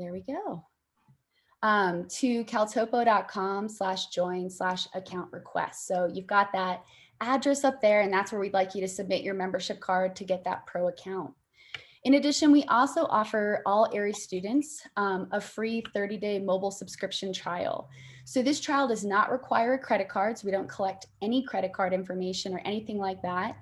there we go. To caltopo.com/join/account request. So you've got that address up there, and that's where we'd like you to submit your membership card to get that pro account. In addition, we also offer all AIARE students a free 30-day mobile subscription trial. So this trial does not require a credit card, so we don't collect any credit card information or anything like that.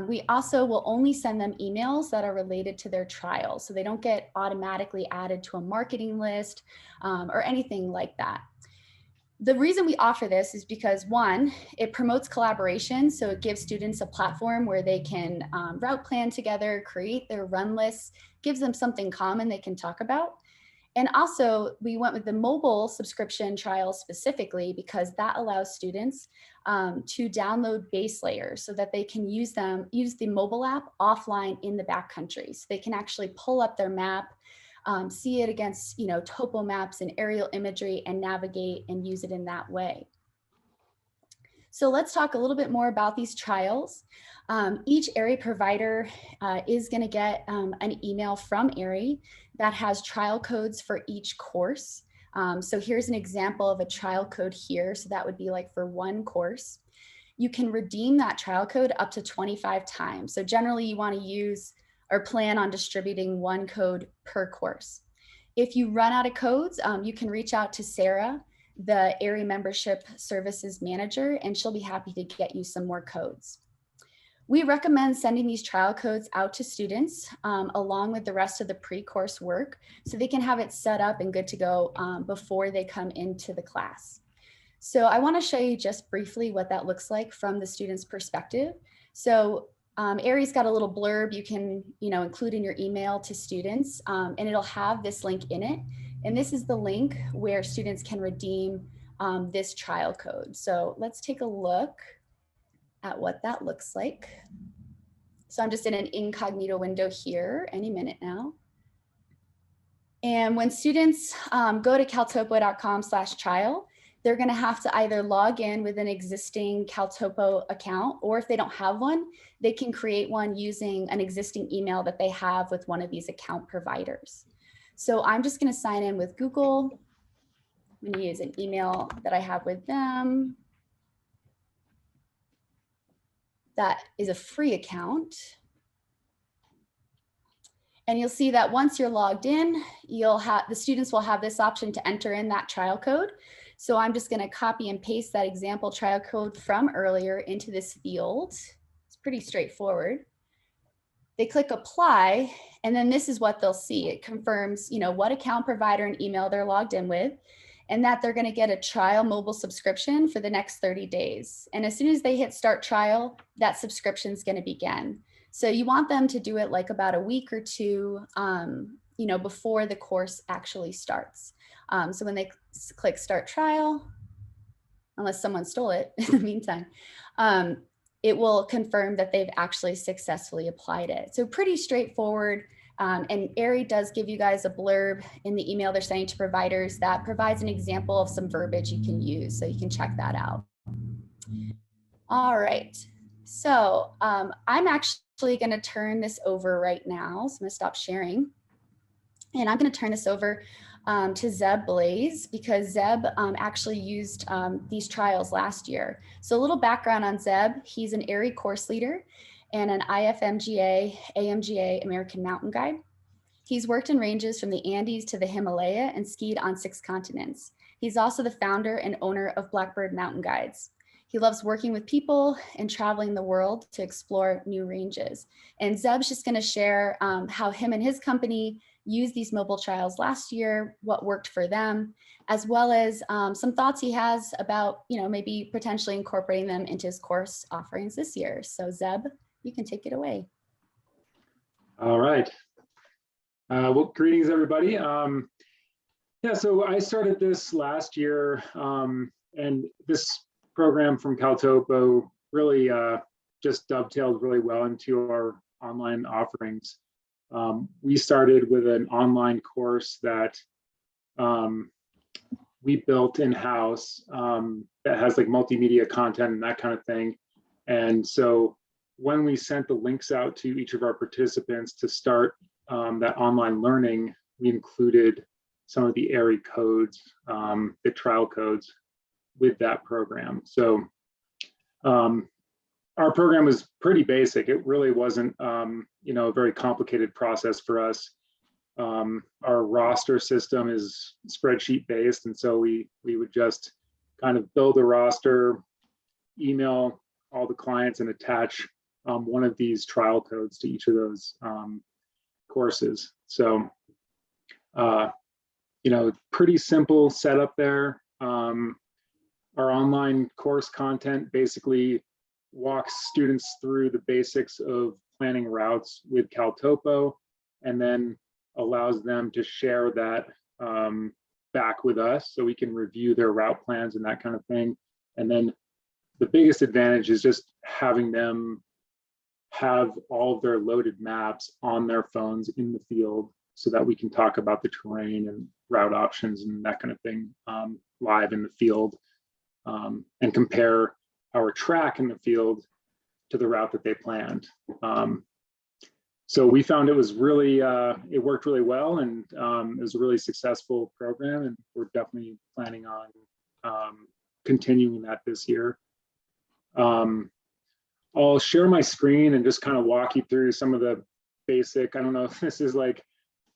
We also will only send them emails that are related to their trial, so they don't get automatically added to a marketing list or anything like that. The reason we offer this is because, one, it promotes collaboration. So it gives students a platform where they can route plan together, create their run lists, gives them something common they can talk about. And also we went with the mobile subscription trial specifically because that allows students to download base layers so that they can use the mobile app offline in the backcountry. So they can actually pull up their map, see it against, topo maps and aerial imagery and navigate and use it in that way. So let's talk a little bit more about these trials. Each AIARE provider is going to get an email from AIARE that has trial codes for each course. So here's an example of a trial code here. So that would be like for one course. You can redeem that trial code up to 25 times. So generally you want to use or plan on distributing one code per course. If you run out of codes, you can reach out to Sarah, the AIARE Membership Services Manager, and she'll be happy to get you some more codes. We recommend sending these trial codes out to students along with the rest of the pre-course work so they can have it set up and good to go before they come into the class. So I want to show you just briefly what that looks like from the student's perspective. So AIARE's got a little blurb you can include in your email to students, and it'll have this link in it. And this is the link where students can redeem this trial code. So let's take a look at what that looks like. So I'm just in an incognito window here any minute now. And when students go to caltopo.com/trial, they're going to have to either log in with an existing CalTopo account, or if they don't have one, they can create one using an existing email that they have with one of these account providers. So I'm just going to sign in with Google. I'm going to use an email that I have with them. That is a free account. And you'll see that once you're logged in, the students will have this option to enter in that trial code. So I'm just going to copy and paste that example trial code from earlier into this field. It's pretty straightforward. They click apply, and then this is what they'll see. It confirms, what account provider and email they're logged in with, and that they're going to get a trial mobile subscription for the next 30 days. And as soon as they hit start trial, that subscription is going to begin. So you want them to do it like about a week or two, before the course actually starts. So when they click start trial, unless someone stole it in the meantime, it will confirm that they've actually successfully applied it. So pretty straightforward. And AIARE does give you guys a blurb in the email they're sending to providers that provides an example of some verbiage you can use. So you can check that out. All right. So I'm actually going to turn this over right now. So I'm going to stop sharing. And I'm going to turn this over to Zeb Blaze because Zeb actually used these trials last year. So a little background on Zeb. He's an AIARE course leader and an IFMGA, AMGA American mountain guide. He's worked in ranges from the Andes to the Himalaya and skied on 6 continents. He's also the founder and owner of Blackbird Mountain Guides. He loves working with people and traveling the world to explore new ranges. And Zeb's just going to share how him and his company used these mobile trials last year, what worked for them, as well as some thoughts he has about, maybe potentially incorporating them into his course offerings this year. So Zeb, you can take it away. All right. Well, greetings, everybody. Yeah, so I started this last year, and this program from CalTopo really just dovetailed really well into our online offerings. We started with an online course that we built in-house that has like multimedia content and that kind of thing. And so when we sent the links out to each of our participants to start that online learning, we included some of the AIARE codes, the trial codes with that program. So our program was pretty basic. It really wasn't, you know, a very complicated process for us. Our roster system is spreadsheet based, and so we would just kind of build a roster, email all the clients, and attach one of these trial codes to each of those courses. So, you know, pretty simple setup there. Our online course content basically walks students through the basics of planning routes with CalTopo, and then allows them to share that back with us so we can review their route plans and that kind of thing. And then the biggest advantage is just having them have all of their loaded maps on their phones in the field so that we can talk about the terrain and route options and that kind of thing live in the field, and compare our track in the field to the route that they planned. So we found it was really, it worked really well, and it was a really successful program, and we're definitely planning on continuing that this year. I'll share my screen and just kind of walk you through some of the basic, I don't know if this is like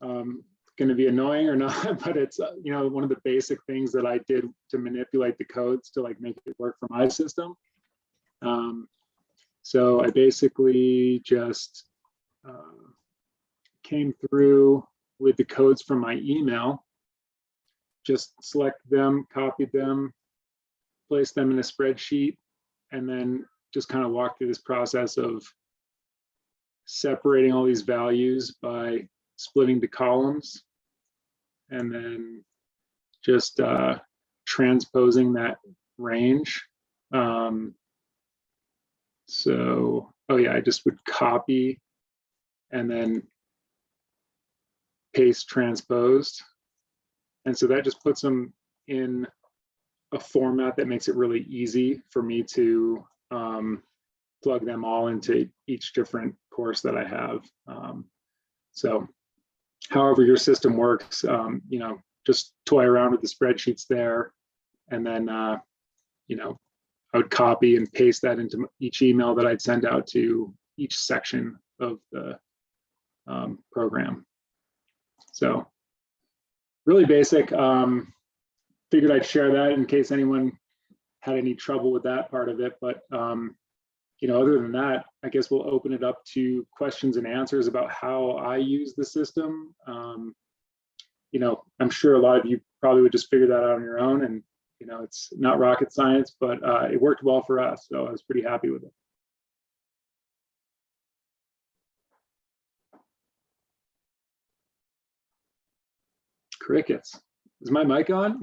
going to be annoying or not, but it's, you know, one of the basic things that I did to manipulate the codes to like make it work for my system. So I basically just came through with the codes from my email, just select them, copied them, place them in a spreadsheet, and then just kind of walk through this process of separating all these values by splitting the columns, and then just transposing that range. So, oh yeah, I just would copy and then paste transposed. And so that just puts them in a format that makes it really easy for me to plug them all into each different course that I have. So however your system works, you know, just toy around with the spreadsheets there, and then, you know, I would copy and paste that into each email that I'd send out to each section of the program. So really basic. Figured I'd share that in case anyone had any trouble with that part of it. But you know, other than that, I guess we'll open it up to questions and answers about how I use the system. You know, I'm sure a lot of you probably would just figure that out on your own, and you know, it's not rocket science, but it worked well for us, so I was pretty happy with it. Crickets. Is my mic on?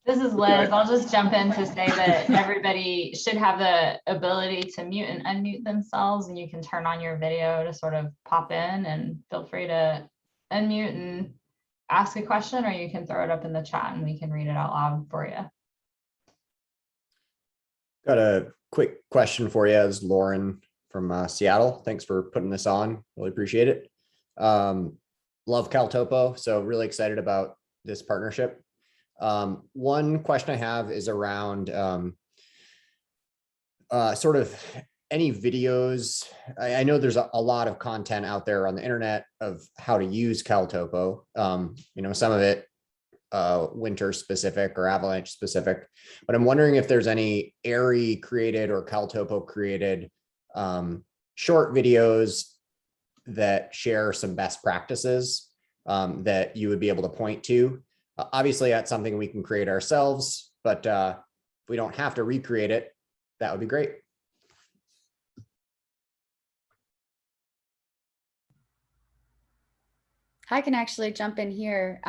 This is Liz. I'll just jump in to say that everybody should have the ability to mute and unmute themselves, and you can turn on your video to sort of pop in, and feel free to unmute and ask a question, or you can throw it up in the chat and we can read it out loud for you. Got a quick question for you. As Lauren from Seattle. Thanks for putting this on. Really appreciate it. Love CalTopo, so really excited about this partnership. One question I have is around sort of any videos. I know there's a lot of content out there on the internet of how to use CalTopo. You know, some of it winter specific or avalanche specific, but I'm wondering if there's any AIARE created or CalTopo created short videos that share some best practices that you would be able to point to. Obviously, that's something we can create ourselves, but if we don't have to recreate it, that would be great. I can actually jump in here.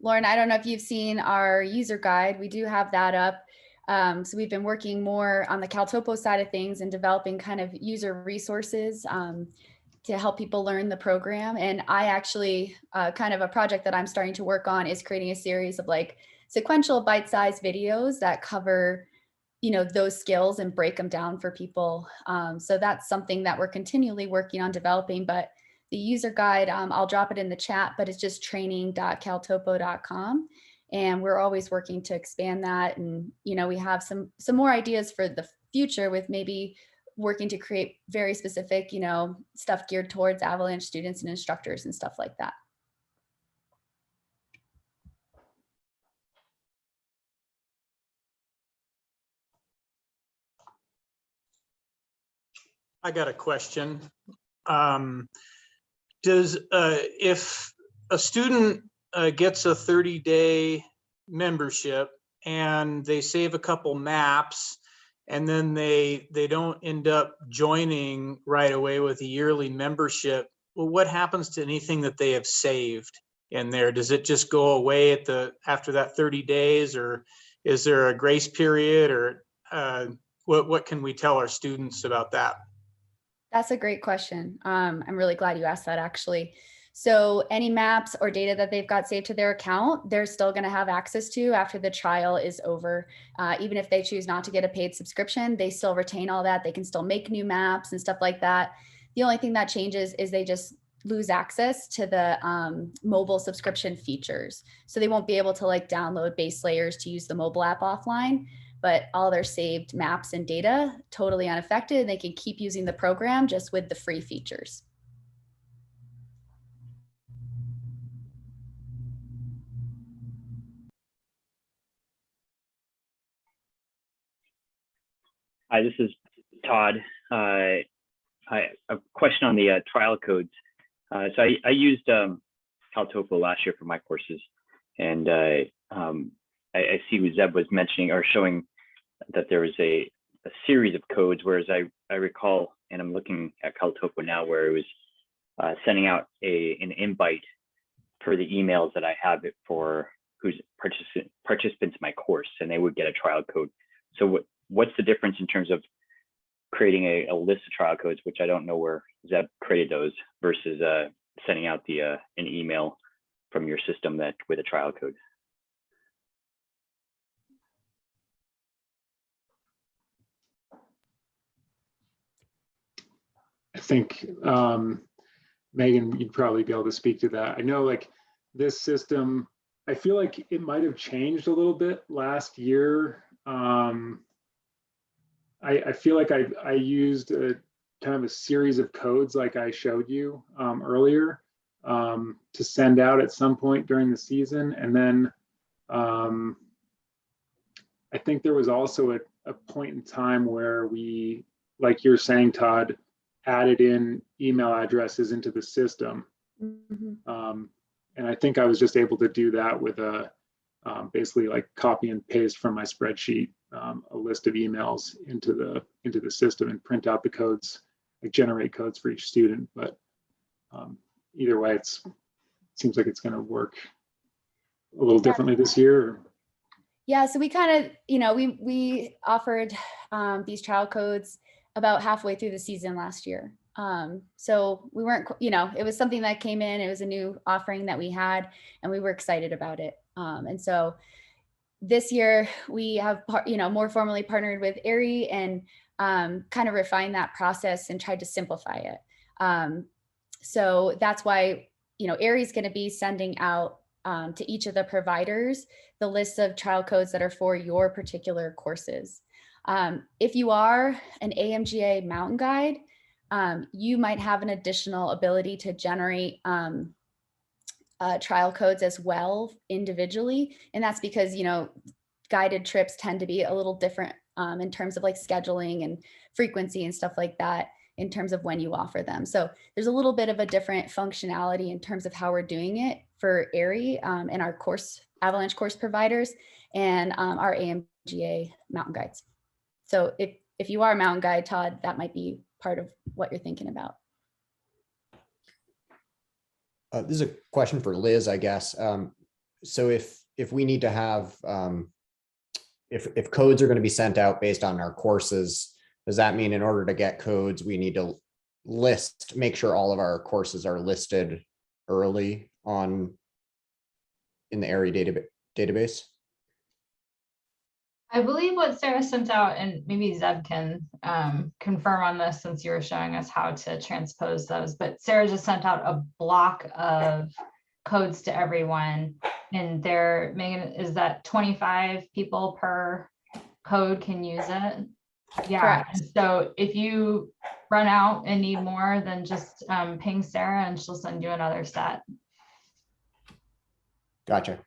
Lauren, I don't know if you've seen our user guide. We do have that up. So we've been working more on the CalTopo side of things and developing kind of user resources to help people learn the program. And I actually, kind of a project that I'm starting to work on is creating a series of like sequential bite-sized videos that cover, you know, those skills and break them down for people. So that's something that we're continually working on developing, but The user guide, I'll drop it in the chat, but it's just training.caltopo.com. And we're always working to expand that. And, we have some more ideas for the future with maybe working to create very specific, stuff geared towards avalanche students and instructors and stuff like that. I got a question. If a student gets a 30-day membership and they save a couple maps, and then they don't end up joining right away with a yearly membership, well, what happens to anything that they have saved in there? Does it just go away after that 30 days, or is there a grace period, or what can we tell our students about that? That's a great question. I'm really glad you asked that, actually. So any maps or data that they've got saved to their account, they're still going to have access to after the trial is over. Even if they choose not to get a paid subscription, they still retain all that. They can still make new maps and stuff like that. The only thing that changes is they just lose access to the mobile subscription features. So they won't be able to download base layers to use the mobile app offline, but all their saved maps and data totally unaffected. They can keep using the program just with the free features. Hi, this is Todd. A question on the trial codes. So I used CalTopo last year for my courses, and I see what Zeb was mentioning or showing that there was a series of codes, whereas I recall, and I'm looking at CalTopo now, where it was sending out an invite for the emails that I have it for who's participants in my course, and they would get a trial code. So what's the difference in terms of creating a list of trial codes, which I don't know where Zeb created those, versus sending out an email from your system with a trial code? I think, Megan, you'd probably be able to speak to that. I know this system, I feel like it might have changed a little bit last year. I feel like I used a kind of a series of codes like I showed you earlier to send out at some point during the season. And then I think there was also a point in time where we, like you're saying, Todd, added in email addresses into the system. Mm-hmm. And I think I was just able to do that with basically copy and paste from my spreadsheet a list of emails into the system and print out the codes, generate codes for each student. But either way, it seems like it's going to work a little differently this year. Yeah, so we kind of, we offered these trial codes about halfway through the season last year. So we weren't, it was something that came in, it was a new offering that we had, and we were excited about it. And so this year we have, more formally partnered with AIARE and kind of refined that process and tried to simplify it. So that's why, AIARE is going to be sending out to each of the providers the list of trial codes that are for your particular courses. If you are an AMGA mountain guide, you might have an additional ability to generate trial codes as well individually. And that's because, guided trips tend to be a little different in terms of scheduling and frequency and stuff like that in terms of when you offer them. So there's a little bit of a different functionality in terms of how we're doing it for AIARE and our avalanche course providers and our AMGA mountain guides. So if you are a mountain guide, Todd, that might be part of what you're thinking about. This is a question for Liz, I guess. So if we need to have, if codes are going to be sent out based on our courses, does that mean in order to get codes, we need to make sure all of our courses are listed early on in the AIARE database? I believe what Sarah sent out, and maybe Zeb can confirm on this since you were showing us how to transpose those, but Sarah just sent out a block of codes to everyone. And they're, Megan, is that 25 people per code can use it? Yeah. Correct. And so if you run out and need more, then just ping Sarah and she'll send you another set. Gotcha.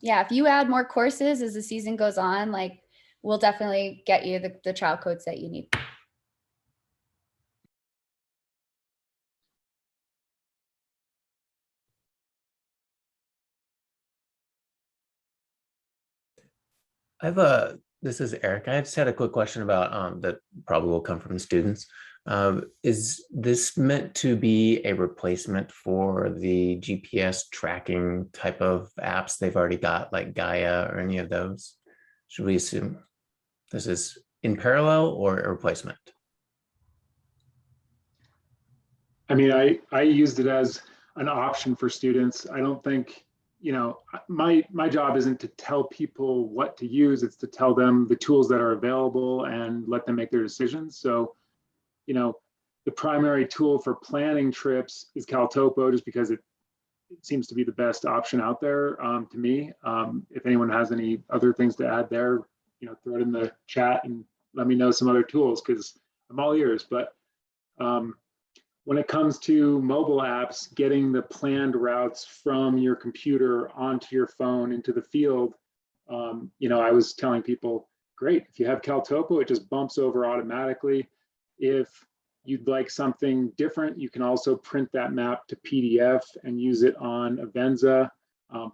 Yeah, if you add more courses as the season goes on, like we'll definitely get you the trial codes that you need. This is Eric. I just had a quick question about that probably will come from the students. Is this meant to be a replacement for the GPS tracking type of apps they've already got, like Gaia or any of those? Should we assume this is in parallel or a replacement? I mean, I used it as an option for students. I don't think, you know, my job isn't to tell people what to use. It's to tell them the tools that are available and let them make their decisions. So, you know, the primary tool for planning trips is CalTopo, just because it seems to be the best option out there to me. If anyone has any other things to add there, you know, throw it in the chat and let me know some other tools, because I'm all ears. But when it comes to mobile apps, getting the planned routes from your computer onto your phone into the field, you know, I was telling people, great, if you have CalTopo, it just bumps over automatically. If you'd like something different, you can also print that map to PDF and use it on Avenza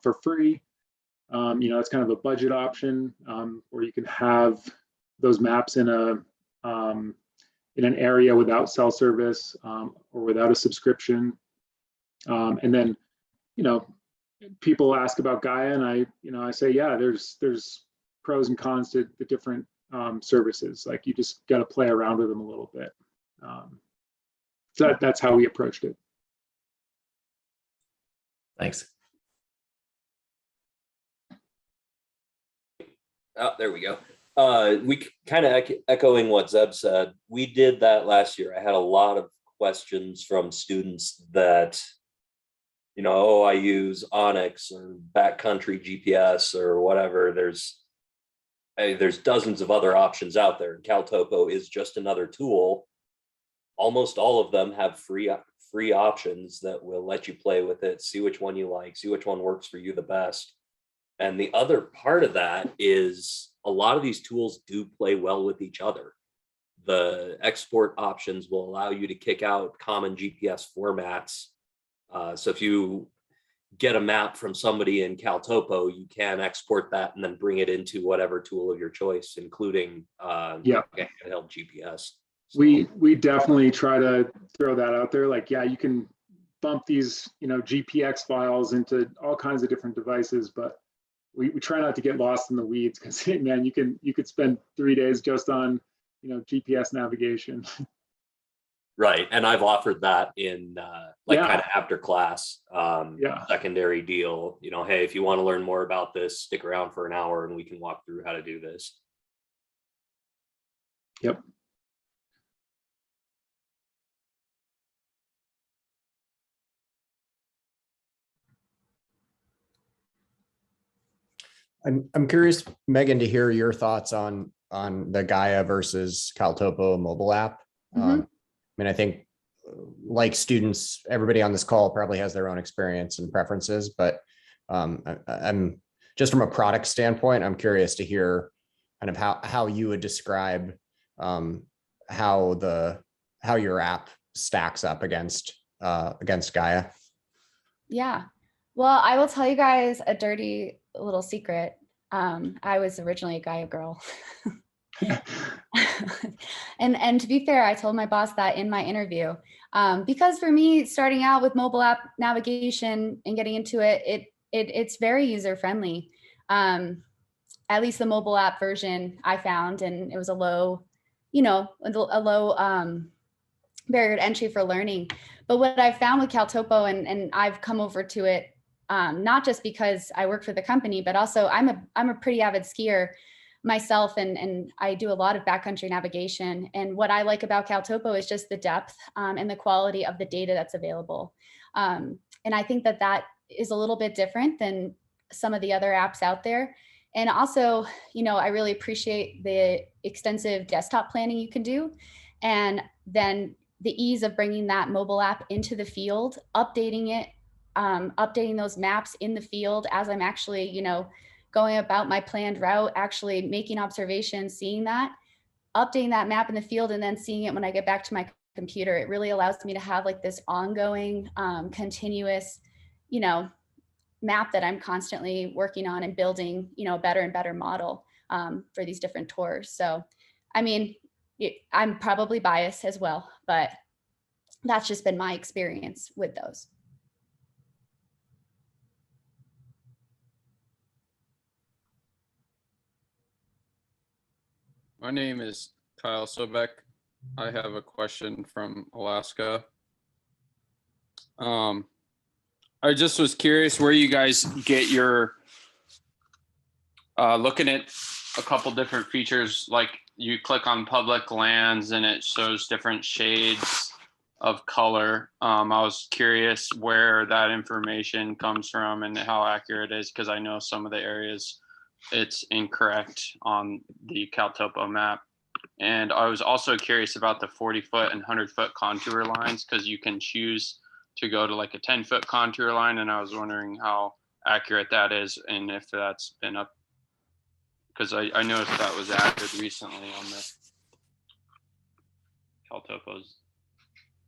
for free. You know, it's kind of a budget option, or you can have those maps in an area without cell service or without a subscription. And then, you know, people ask about Gaia, and I say, yeah, there's pros and cons to the different services. Like, you just got to play around with them a little bit. So that's how we approached it. Thanks. Oh, there we go. We kind of echoing what Zeb said. We did that last year. I had a lot of questions from students that, you know, oh, I use Onyx or backcountry GPS or whatever. There's dozens of other options out there. CalTopo is just another tool. Almost all of them have free options that will let you play with it, see which one you like, see which one works for you the best. And the other part of that is a lot of these tools do play well with each other. The export options will allow you to kick out common GPS formats. So if you get a map from somebody in CalTopo, you can export that and then bring it into whatever tool of your choice, including handheld GPS. So, we definitely try to throw that out there. Like, yeah, you can bump these, you know, GPX files into all kinds of different devices, but we try not to get lost in the weeds, because man, you could spend 3 days just on, you know, GPS navigation. right, and I've offered that in kind of after class secondary deal. You know, hey, if you want to learn more about this, stick around for an hour and we can walk through how to do this. Yep. I'm curious, Megan, to hear your thoughts on the Gaia versus CalTopo mobile app. I mean, I think, like students, everybody on this call probably has their own experience and preferences, but I'm just from a product standpoint, I'm curious to hear kind of how you would describe how your app stacks up against Gaia. Yeah. Well, I will tell you guys a dirty little secret. I was originally a Gaia girl. and to be fair, I told my boss that in my interview, because for me, starting out with mobile app navigation and getting into it's very user friendly. At least the mobile app version I found, and it was a low barrier to entry for learning. But what I found with CalTopo, and I've come over to it, not just because I work for the company, but also I'm a pretty avid skier. myself, and I do a lot of backcountry navigation. And what I like about CalTopo is just the depth and the quality of the data that's available. And I think that that is a little bit different than some of the other apps out there. And also, you know, I really appreciate the extensive desktop planning you can do. And then the ease of bringing that mobile app into the field, updating it, updating those maps in the field as I'm actually, you know, going about my planned route, actually making observations, seeing that, updating that map in the field, and then seeing it when I get back to my computer. It really allows me to have like this ongoing, continuous, you know, map that I'm constantly working on and building, you know, a better and better model for these different tours. So, I mean, I'm probably biased as well, but that's just been my experience with those. My name is Kyle Sobeck. I have a question from Alaska. I just was curious where you guys get your looking at a couple different features, like you click on public lands and it shows different shades of color. I was curious where that information comes from and how accurate it is, because I know some of the areas it's incorrect on the CalTopo map. And I was also curious about the 40-foot and 100-foot contour lines, because you can choose to go to like a 10-foot contour line. And I was wondering how accurate that is and if that's been up, because I noticed that was added recently on the CalTopo's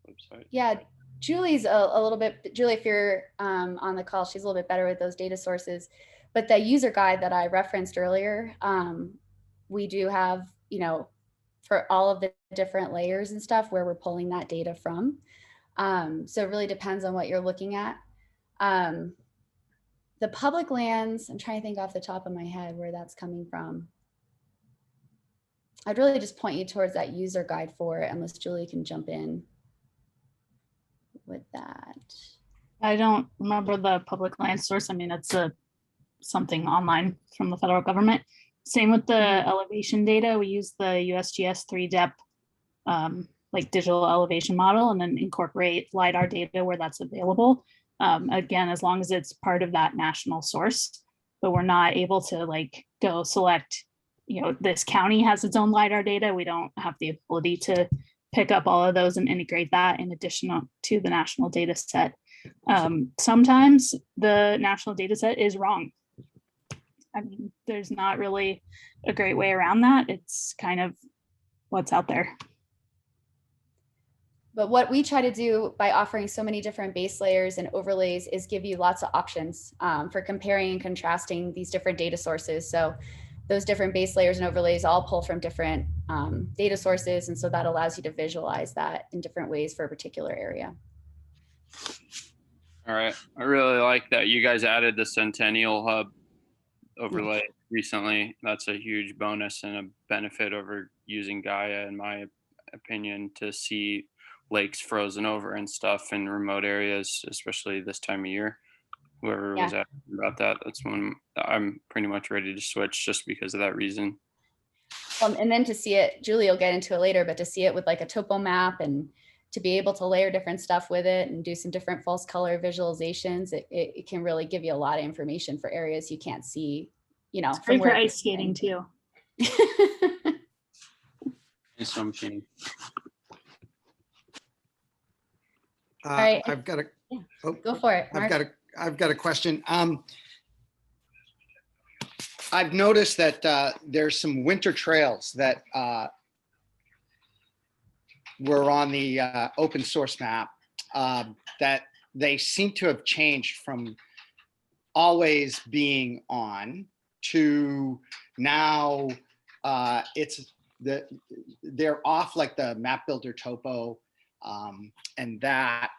website. Yeah, Julie's a little bit, Julie, if you're on the call, she's a little bit better with those data sources. But the user guide that I referenced earlier, we do have, you know, for all of the different layers and stuff where we're pulling that data from. So it really depends on what you're looking at. The public lands, I'm trying to think off the top of my head where that's coming from. I'd really just point you towards that user guide for it, unless Julie can jump in with that. I don't remember the public land source. I mean, it's something online from the federal government. Same with the elevation data. We use the USGS 3-depth like digital elevation model, and then incorporate LiDAR data where that's available. Again, as long as it's part of that national source, but we're not able to like go select, you know, this county has its own LiDAR data. We don't have the ability to pick up all of those and integrate that in addition to the national data set. Sometimes the national data set is wrong. I mean, there's not really a great way around that. It's kind of what's out there. But what we try to do by offering so many different base layers and overlays is give you lots of options for comparing and contrasting these different data sources. So those different base layers and overlays all pull from different data sources. And so that allows you to visualize that in different ways for a particular area. All right. I really like that you guys added the Centennial Hub overlay recently. That's a huge bonus and a benefit over using Gaia, in my opinion, to see lakes frozen over and stuff in remote areas, especially this time of year. Whoever was asking about that, that's when I'm pretty much ready to switch, just because of that reason. And then to see it, Julie will get into it later, but to see it with like a topo map and to be able to layer different stuff with it and do some different false color visualizations, it can really give you a lot of information for areas you can't see, you know. It's great for ice skating too. It's some machine. right. I've got a. Yeah. Oh, go for it, Mark. I've got a question. I've noticed that there's some winter trails that were on the open source map that they seem to have changed from always being on to now they're off like the map builder topo and that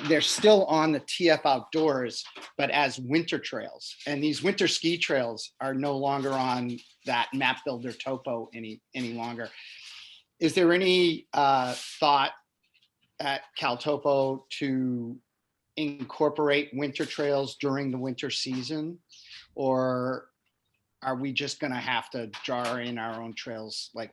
they're still on the TF Outdoors, but as winter trails. And these winter ski trails are no longer on that map builder topo any longer. Is there any thought at CalTopo to incorporate winter trails during the winter season? Or are we just gonna have to draw in our own trails, like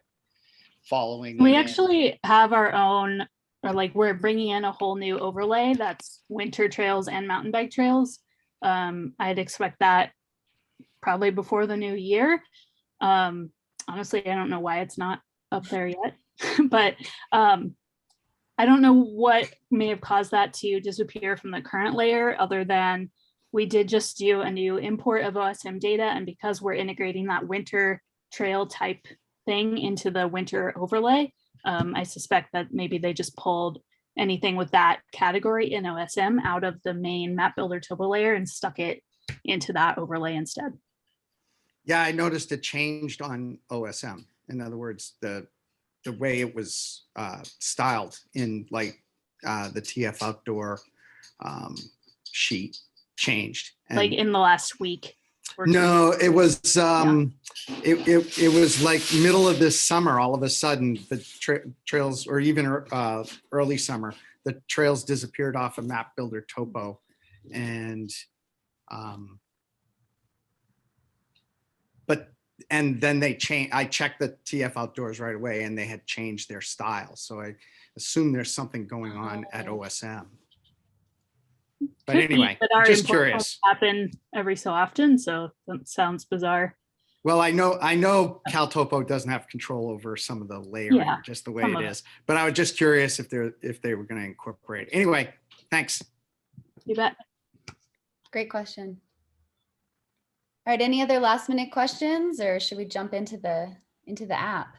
following? We it in? actually have our own, or like we're bringing in a whole new overlay that's winter trails and mountain bike trails. I'd expect that probably before the new year. Honestly, I don't know why it's not up there yet, but I don't know what may have caused that to disappear from the current layer, other than we did just do a new import of OSM data. And because we're integrating that winter trail type thing into the winter overlay, I suspect that maybe they just pulled anything with that category in OSM out of the main map builder topo layer and stuck it into that overlay instead. Yeah, I noticed it changed on OSM. In other words, the way it was styled in like the TF Outdoor sheet changed. Like in the last week. Or two. No, it was it was like middle of this summer. All of a sudden, the trails, or even early summer, the trails disappeared off of Map Builder Topo, and then they changed. I checked the TF Outdoors right away, and they had changed their style. So I assume there's something going on at OSM. But anyway, just curious. Happen every so often, so that sounds bizarre. Well, I know CalTopo doesn't have control over some of the layering, just the way it is. But I was just curious if they were going to incorporate it. Anyway, thanks. You bet. Great question. All right, any other last minute questions, or should we jump into the app?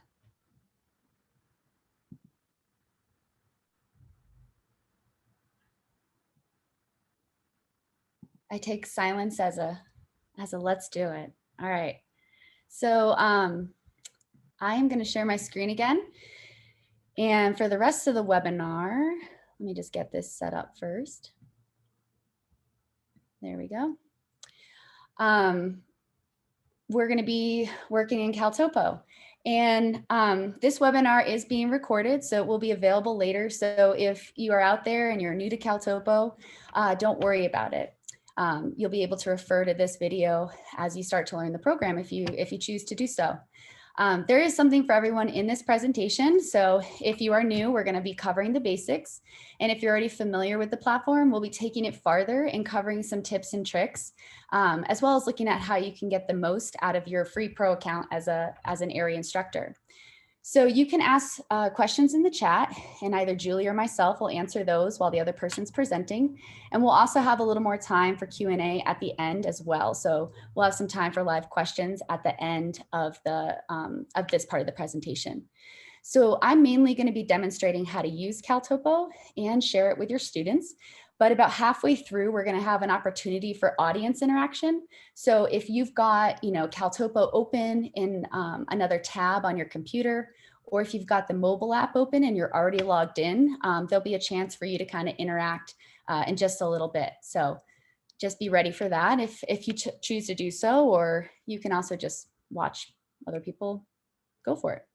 I take silence as a let's do it. All right. So I am going to share my screen again. And for the rest of the webinar, let me just get this set up first. There we go. We're going to be working in CalTopo. And this webinar is being recorded, so it will be available later. So if you are out there and you're new to CalTopo, don't worry about it. You'll be able to refer to this video as you start to learn the program if you choose to do so. There is something for everyone in this presentation. So if you are new, we're going to be covering the basics. And if you're already familiar with the platform, we'll be taking it farther and covering some tips and tricks, as well as looking at how you can get the most out of your free pro account as an AIARE instructor. So you can ask questions in the chat, and either Julie or myself will answer those while the other person's presenting. And we'll also have a little more time for Q&A at the end as well. So we'll have some time for live questions at the end of this part of the presentation. So I'm mainly going to be demonstrating how to use CalTopo and share it with your students. But about halfway through, we're going to have an opportunity for audience interaction. So if you've got, CalTopo open in another tab on your computer, or if you've got the mobile app open and you're already logged in, there'll be a chance for you to kind of interact in just a little bit. So just be ready for that if you choose to do so, or you can also just watch other people go for it.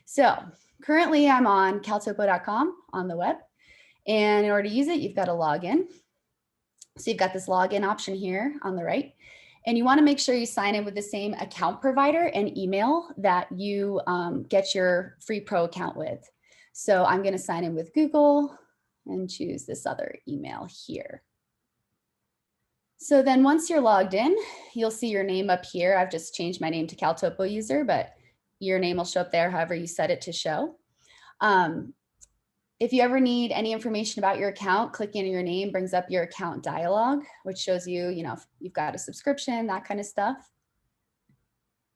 So currently I'm on caltopo.com on the web. And in order to use it, you've got to log in. So you've got this login option here on the right. And you want to make sure you sign in with the same account provider and email that you get your free pro account with. So I'm going to sign in with Google and choose this other email here. So then once you're logged in, you'll see your name up here. I've just changed my name to CalTopo user, but your name will show up there however you set it to show. If you ever need any information about your account, clicking on your name brings up your account dialog, which shows you, if you've got a subscription, that kind of stuff.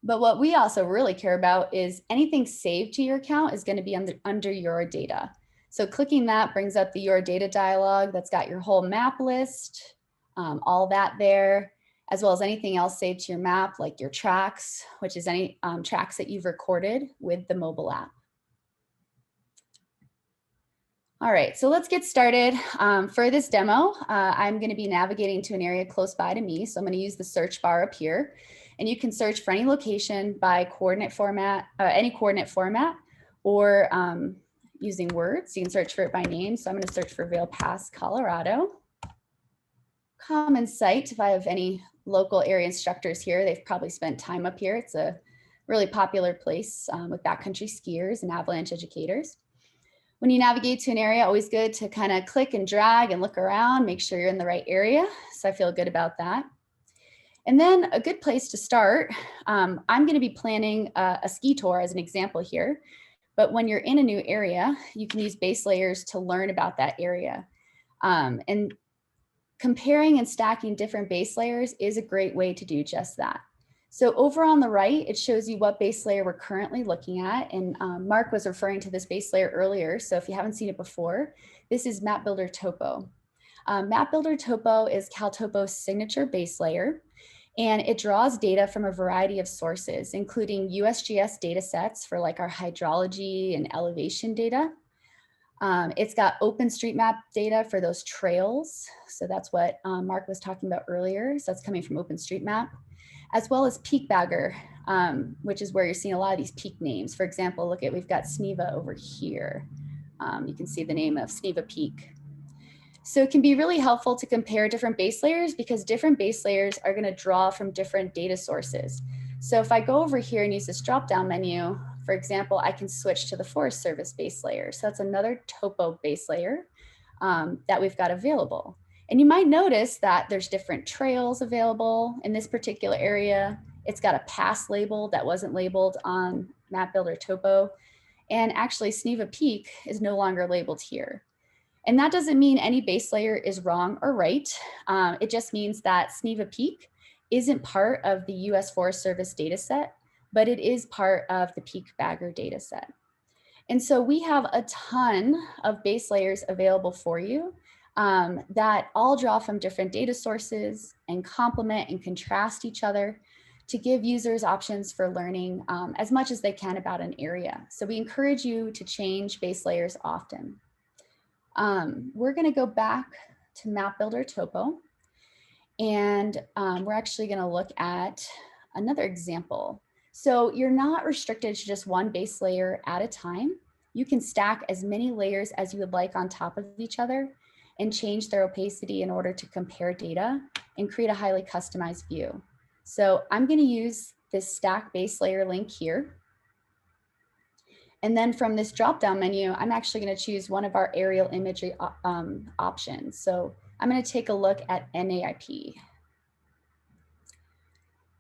But what we also really care about is anything saved to your account is going to be under your data. So clicking that brings up the your data dialog that's got your whole map list, all that there, as well as anything else saved to your map, like your tracks, which is any tracks that you've recorded with the mobile app. All right, so let's get started. For this demo, I'm going to be navigating to an area close by to me. So I'm going to use the search bar up here, and you can search for any location by coordinate format, any coordinate format, or using words. You can search for it by name. So I'm going to search for Vail Pass, Colorado. Common site, if I have any local area instructors here. They've probably spent time up here. It's a really popular place with backcountry skiers and avalanche educators. When you navigate to an area, always good to kind of click and drag and look around, make sure you're in the right area. So I feel good about that. And then a good place to start, I'm going to be planning a ski tour as an example here. But when you're in a new area, you can use base layers to learn about that area. And comparing and stacking different base layers is a great way to do just that. So over on the right, it shows you what base layer we're currently looking at. And Mark was referring to this base layer earlier. So if you haven't seen it before, this is Map Builder Topo. Map Builder Topo is CalTopo's signature base layer. And it draws data from a variety of sources, including USGS data sets for like our hydrology and elevation data. It's got OpenStreetMap data for those trails. So that's what Mark was talking about earlier. So that's coming from OpenStreetMap, as well as Peak Bagger, which is where you're seeing a lot of these peak names. For example, look at, we've got Sneva over here. You can see the name of Sneva Peak. So it can be really helpful to compare different base layers because different base layers are going to draw from different data sources. So if I go over here and use this drop-down menu, for example, I can switch to the Forest Service base layer. So that's another topo base layer that we've got available. And you might notice that there's different trails available in this particular area. It's got a pass label that wasn't labeled on Map Builder Topo. And actually Sneva Peak is no longer labeled here. And that doesn't mean any base layer is wrong or right. It just means that Sneva Peak isn't part of the US Forest Service data set, but it is part of the Peak Bagger data set. And so we have a ton of base layers available for you that all draw from different data sources and complement and contrast each other to give users options for learning as much as they can about an area. So we encourage you to change base layers often. We're going to go back to Map Builder Topo, and we're actually going to look at another example. So you're not restricted to just one base layer at a time. You can stack as many layers as you would like on top of each other and change their opacity in order to compare data and create a highly customized view. So I'm going to use this stack base layer link here. And then from this drop-down menu, I'm actually going to choose one of our aerial imagery options. So I'm going to take a look at NAIP.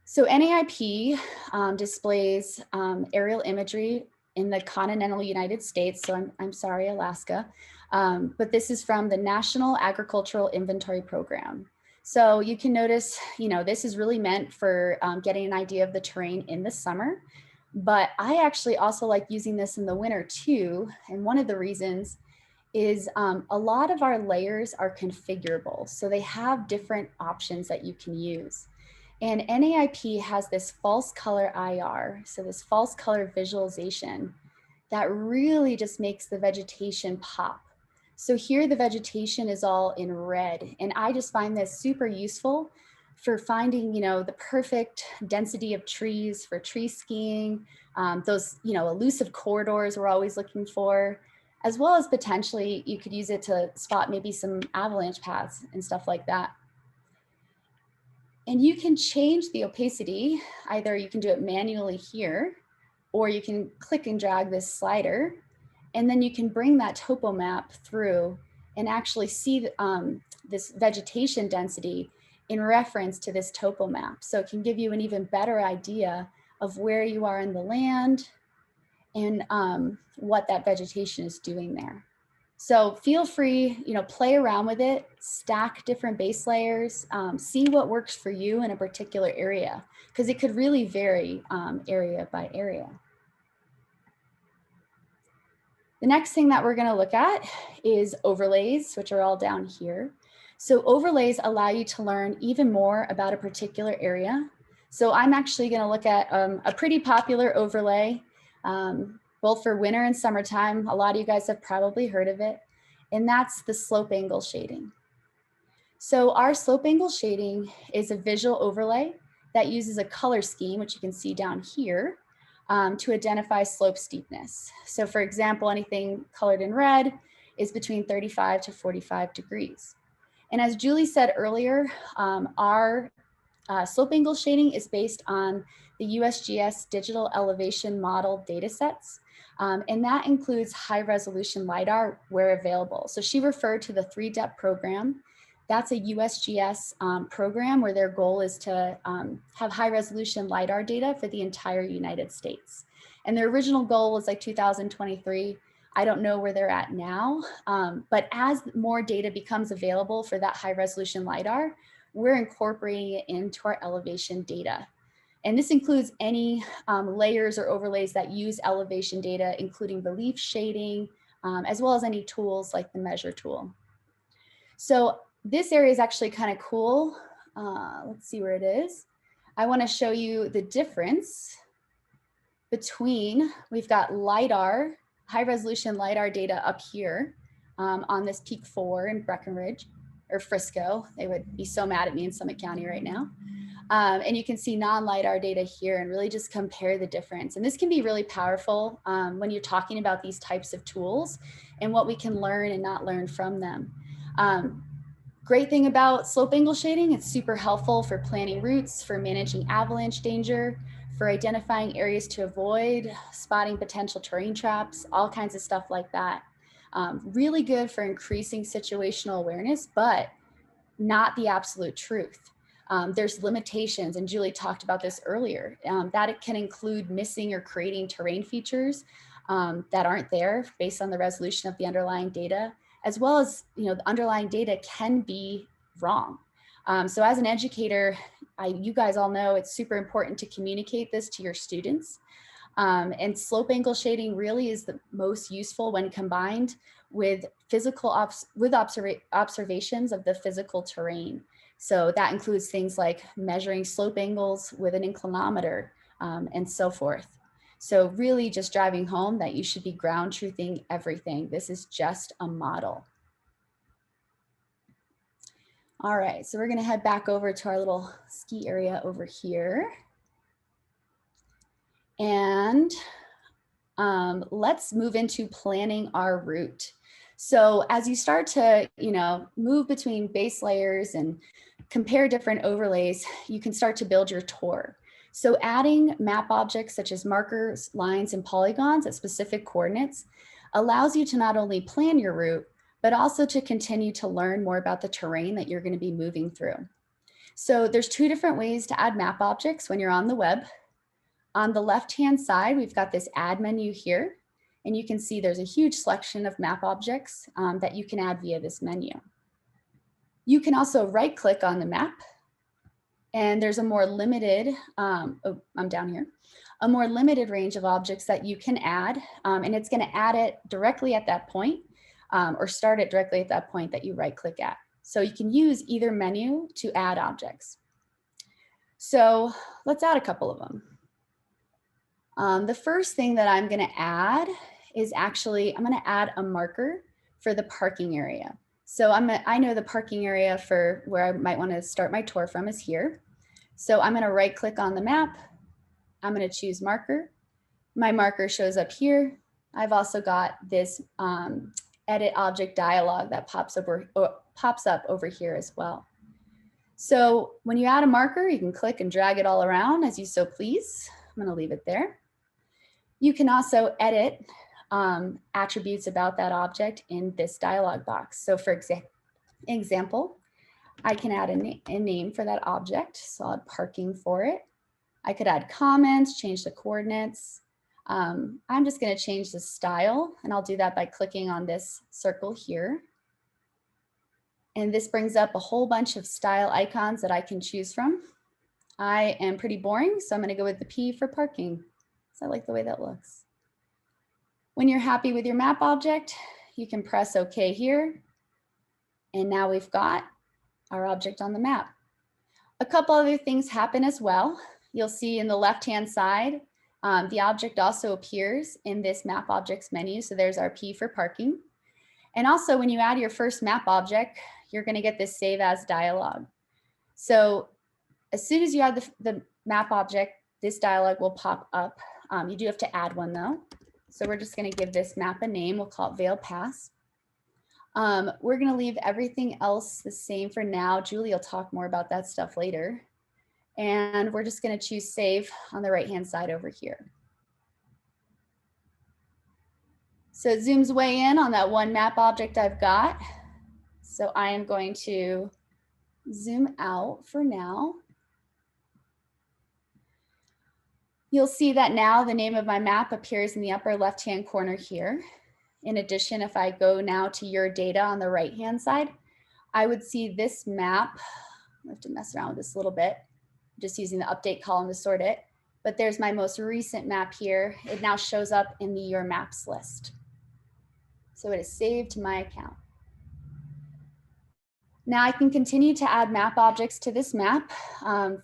So NAIP displays aerial imagery in the continental United States. So I'm sorry, Alaska. But this is from the National Agricultural Inventory Program. So you can notice, this is really meant for getting an idea of the terrain in the summer. But I actually also like using this in the winter too. And one of the reasons is a lot of our layers are configurable. So they have different options that you can use. And NAIP has this false color IR, so this false color visualization that really just makes the vegetation pop. So here the vegetation is all in red, and I just find this super useful for finding, the perfect density of trees for tree skiing, those, elusive corridors we're always looking for, as well as potentially you could use it to spot maybe some avalanche paths and stuff like that. And you can change the opacity. Either you can do it manually here, or you can click and drag this slider, and then you can bring that topo map through and actually see this vegetation density in reference to this topo map. So it can give you an even better idea of where you are in the land and what that vegetation is doing there. So feel free, play around with it, stack different base layers, see what works for you in a particular area, because it could really vary area by area. The next thing that we're going to look at is overlays, which are all down here. So overlays allow you to learn even more about a particular area. So I'm actually going to look at a pretty popular overlay, both for winter and summertime. A lot of you guys have probably heard of it, and that's the slope angle shading. So our slope angle shading is a visual overlay that uses a color scheme, which you can see down here, to identify slope steepness. So for example, anything colored in red is between 35 to 45 degrees. And as Julie said earlier, our slope angle shading is based on the USGS digital elevation model data sets. And that includes high resolution LiDAR where available. So she referred to the 3-depth program. That's a USGS program where their goal is to have high resolution LiDAR data for the entire United States. And their original goal was like 2023. I don't know where they're at now, but as more data becomes available for that high resolution LiDAR, we're incorporating it into our elevation data. And this includes any layers or overlays that use elevation data, including relief shading, as well as any tools like the measure tool. So this area is actually kind of cool. Let's see where it is. I want to show you the difference between, we've got LiDAR, high resolution LiDAR data up here on this peak 4 in Breckenridge or Frisco. They would be so mad at me in Summit County right now. And you can see non-LiDAR data here and really just compare the difference. And this can be really powerful when you're talking about these types of tools and what we can learn and not learn from them. Great thing about slope angle shading, it's super helpful for planning routes, for managing avalanche danger, for identifying areas to avoid, spotting potential terrain traps, all kinds of stuff like that. Really good for increasing situational awareness, but not the absolute truth. There's limitations, and Julie talked about this earlier, that it can include missing or creating terrain features that aren't there based on the resolution of the underlying data, as well as, the underlying data can be wrong. So as an educator, you guys all know it's super important to communicate this to your students. And slope angle shading really is the most useful when combined with observations of the physical terrain. So that includes things like measuring slope angles with an inclinometer and so forth. So really just driving home that you should be ground truthing everything. This is just a model. All right, so we're gonna head back over to our little ski area over here. And let's move into planning our route. So as you start to, move between base layers and compare different overlays, you can start to build your tour. So adding map objects such as markers, lines, and polygons at specific coordinates allows you to not only plan your route, but also to continue to learn more about the terrain that you're going to be moving through. So there's 2 different ways to add map objects when you're on the web. On the left-hand side, we've got this add menu here, and you can see there's a huge selection of map objects that you can add via this menu. You can also right-click on the map, and there's a more limited, I'm down here, a more limited range of objects that you can add, and it's going to add it directly at that point, or start it directly at that point that you right-click at. So you can use either menu to add objects. So let's add a couple of them. The first thing that I'm going to add is actually, I'm going to add a marker for the parking area. So I know the parking area for where I might want to start my tour from is here. So I'm going to right click on the map. I'm going to choose marker. My marker shows up here. I've also got this edit object dialog that pops up over here as well. So when you add a marker, you can click and drag it all around as you so please. I'm going to leave it there. You can also edit attributes about that object in this dialog box. So for example, I can add a name for that object. So I'll add parking for it. I could add comments, change the coordinates. I'm just going to change the style, and I'll do that by clicking on this circle here. And this brings up a whole bunch of style icons that I can choose from. I am pretty boring, so I'm going to go with the P for parking. So I like the way that looks. When you're happy with your map object, you can press OK here. And now we've got our object on the map. A couple other things happen as well. You'll see in the left-hand side, the object also appears in this map objects menu. So there's our P for parking. And also when you add your first map object, you're going to get this save as dialog. So as soon as you add the map object, this dialog will pop up. You do have to add one though. So we're just going to give this map a name. We'll call it Vale Pass. We're going to leave everything else the same for now. Julie will talk more about that stuff later. And we're just going to choose save on the right-hand side over here. So it zooms way in on that one map object I've got. So I am going to zoom out for now. You'll see that now the name of my map appears in the upper left-hand corner here. In addition, if I go now to your data on the right-hand side, I would see this map. I have to mess around with this a little bit, just using the update column to sort it. But there's my most recent map here. It now shows up in the Your Maps list. So it is saved to my account. Now I can continue to add map objects to this map.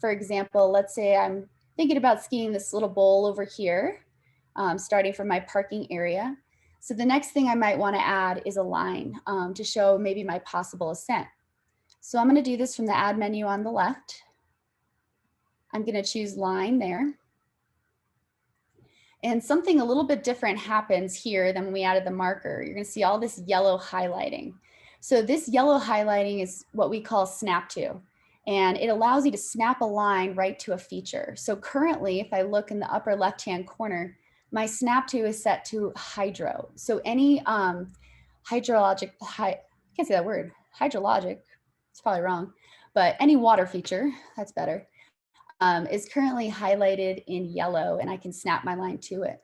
For example, let's say I'm thinking about skiing this little bowl over here, starting from my parking area. So the next thing I might want to add is a line to show maybe my possible ascent. So I'm going to do this from the add menu on the left. I'm going to choose line there. And something a little bit different happens here than when we added the marker. You're going to see all this yellow highlighting. So this yellow highlighting is what we call snap to. And it allows you to snap a line right to a feature. So currently, if I look in the upper left-hand corner, my snap to is set to hydro. So any hydrologic, I can't say that word, hydrologic, it's probably wrong, but any water feature, that's better, is currently highlighted in yellow and I can snap my line to it.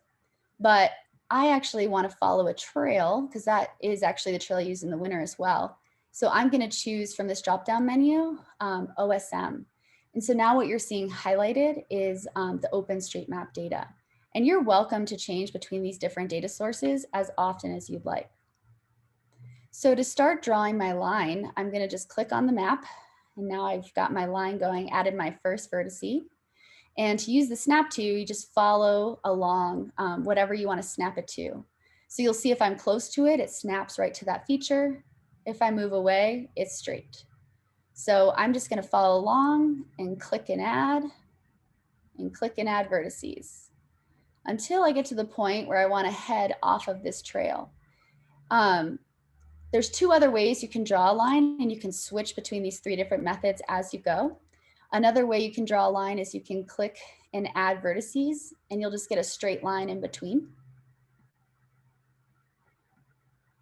But I actually want to follow a trail because that is actually the trail I use in the winter as well. So I'm going to choose from this drop-down menu, OSM. And so now what you're seeing highlighted is the OpenStreetMap data. And you're welcome to change between these different data sources as often as you'd like. So to start drawing my line, I'm going to just click on the map. And now I've got my line going, added my first vertice. And to use the snap to, you just follow along whatever you want to snap it to. So you'll see if I'm close to it, it snaps right to that feature. If I move away, it's straight. So I'm just going to follow along and click and add vertices until I get to the point where I want to head off of this trail. There's two other ways you can draw a line, and you can switch between these three different methods as you go. Another way you can draw a line is you can click and add vertices, and you'll just get a straight line in between.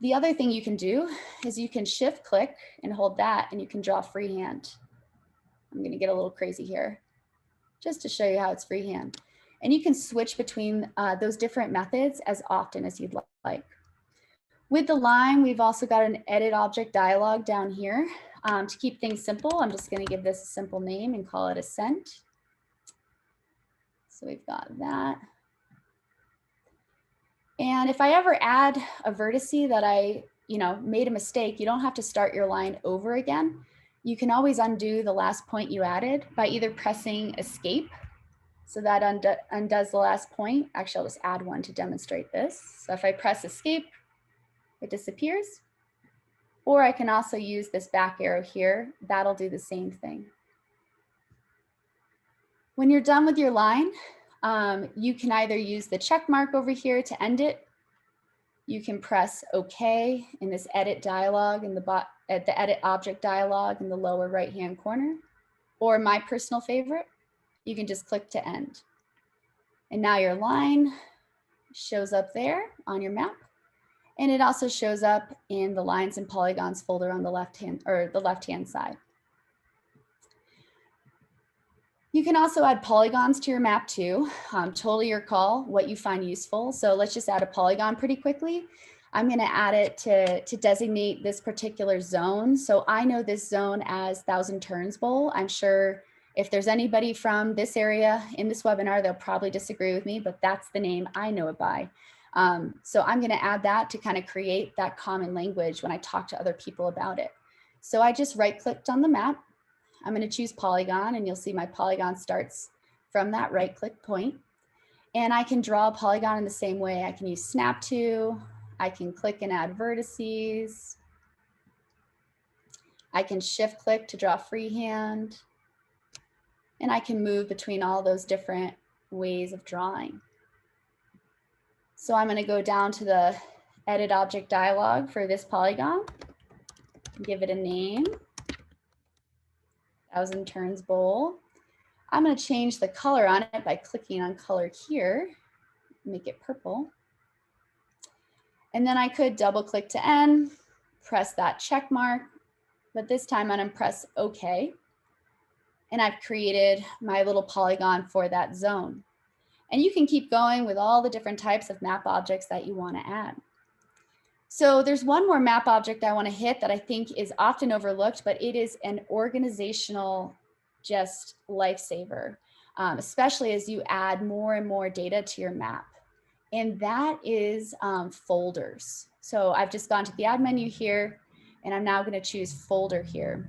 The other thing you can do is you can shift click and hold that, and you can draw freehand. I'm going to get a little crazy here just to show you how it's freehand. And you can switch between those different methods as often as you'd like. With the line, we've also got an edit object dialog down here. To keep things simple, I'm just going to give this a simple name and call it ascent. So we've got that. And if I ever add a vertice that I made a mistake, you don't have to start your line over again. You can always undo the last point you added by either pressing escape. So that undoes the last point. Actually, I'll just add one to demonstrate this. So if I press escape, it disappears. Or I can also use this back arrow here. That'll do the same thing. When you're done with your line, you can either use the check mark over here to end it. You can press OK in this edit dialog at the edit object dialog in the lower right-hand corner. Or my personal favorite, you can just click to end. And now your line shows up there on your map. And it also shows up in the lines and polygons folder on the left-hand side. You can also add polygons to your map too. Totally your call, what you find useful. So let's just add a polygon pretty quickly. I'm going to add it to designate this particular zone. So I know this zone as Thousand Turns Bowl. I'm sure if there's anybody from this area in this webinar, they'll probably disagree with me, but that's the name I know it by. So I'm going to add that to kind of create that common language when I talk to other people about it. So I just right-clicked on the map. I'm going to choose polygon, and you'll see my polygon starts from that right-click point. And I can draw a polygon in the same way. I can use snap to, I can click and add vertices. I can shift click to draw freehand. And I can move between all those different ways of drawing. So I'm going to go down to the edit object dialog for this polygon, give it a name, Thousand Turns Bowl. I'm going to change the color on it by clicking on color here, make it purple. And then I could double click to end, press that check mark, but this time I'm going to press OK. And I've created my little polygon for that zone. And you can keep going with all the different types of map objects that you want to add. So there's one more map object I want to hit that I think is often overlooked, but it is an organizational just lifesaver, especially as you add more and more data to your map. And that is folders. So I've just gone to the add menu here, and I'm now going to choose folder here.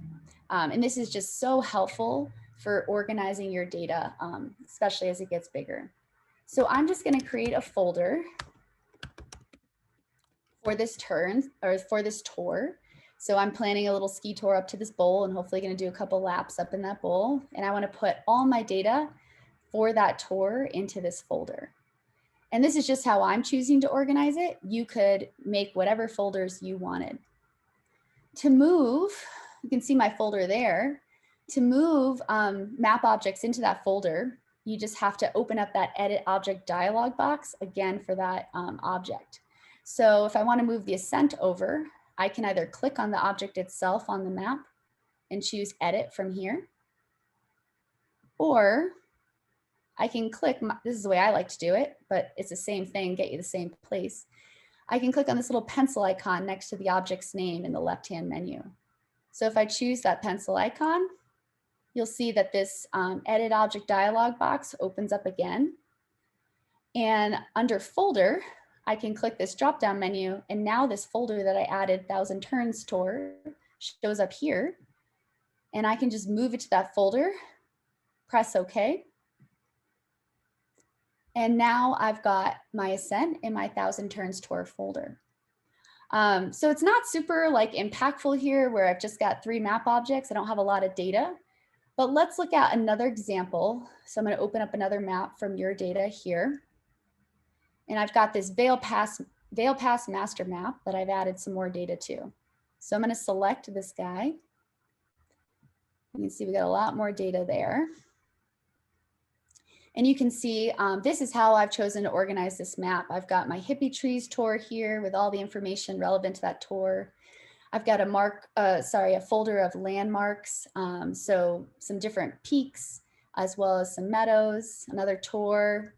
And this is just so helpful for organizing your data, especially as it gets bigger. So I'm just going to create a folder for this turn or for this tour. So I'm planning a little ski tour up to this bowl and hopefully going to do a couple laps up in that bowl. And I want to put all my data for that tour into this folder. And this is just how I'm choosing to organize it. You could make whatever folders you wanted. To move, you can see my folder there. To move map objects into that folder, you just have to open up that edit object dialog box again for that object. So if I want to move the ascent over, I can either click on the object itself on the map and choose edit from here, or I can click, this is the way I like to do it, but it's the same thing, get you the same place. I can click on this little pencil icon next to the object's name in the left-hand menu. So if I choose that pencil icon, you'll see that this edit object dialog box opens up again. And under folder, I can click this drop-down menu, and now this folder that I added 1000 turns tour shows up here. And I can just move it to that folder, press OK. And now I've got my ascent in my 1000 turns tour folder. So it's not super like impactful here where I've just got 3 map objects. I don't have a lot of data, but let's look at another example. So I'm going to open up another map from your data here. And I've got this Vale Pass master map that I've added some more data to. So I'm going to select this guy. You can see we got a lot more data there. And you can see this is how I've chosen to organize this map. I've got my hippie trees tour here with all the information relevant to that tour. I've got a folder of landmarks, so some different peaks, as well as some meadows, another tour.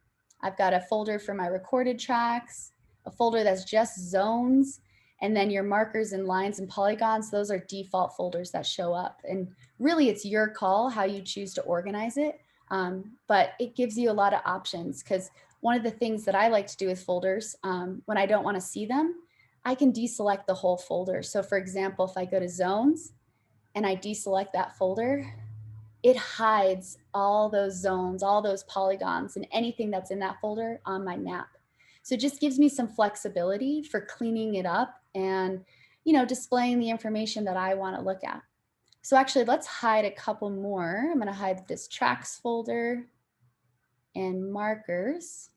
I've got a folder for my recorded tracks, a folder that's just zones, and then your markers and lines and polygons. Those are default folders that show up. And really it's your call how you choose to organize it. But it gives you a lot of options, because one of the things that I like to do with folders, when I don't want to see them, I can deselect the whole folder. So for example, if I go to zones and I deselect that folder, it hides all those zones, all those polygons, and anything that's in that folder on my map. So it just gives me some flexibility for cleaning it up and, displaying the information that I want to look at. So actually, let's hide a couple more. I'm going to hide this tracks folder and markers.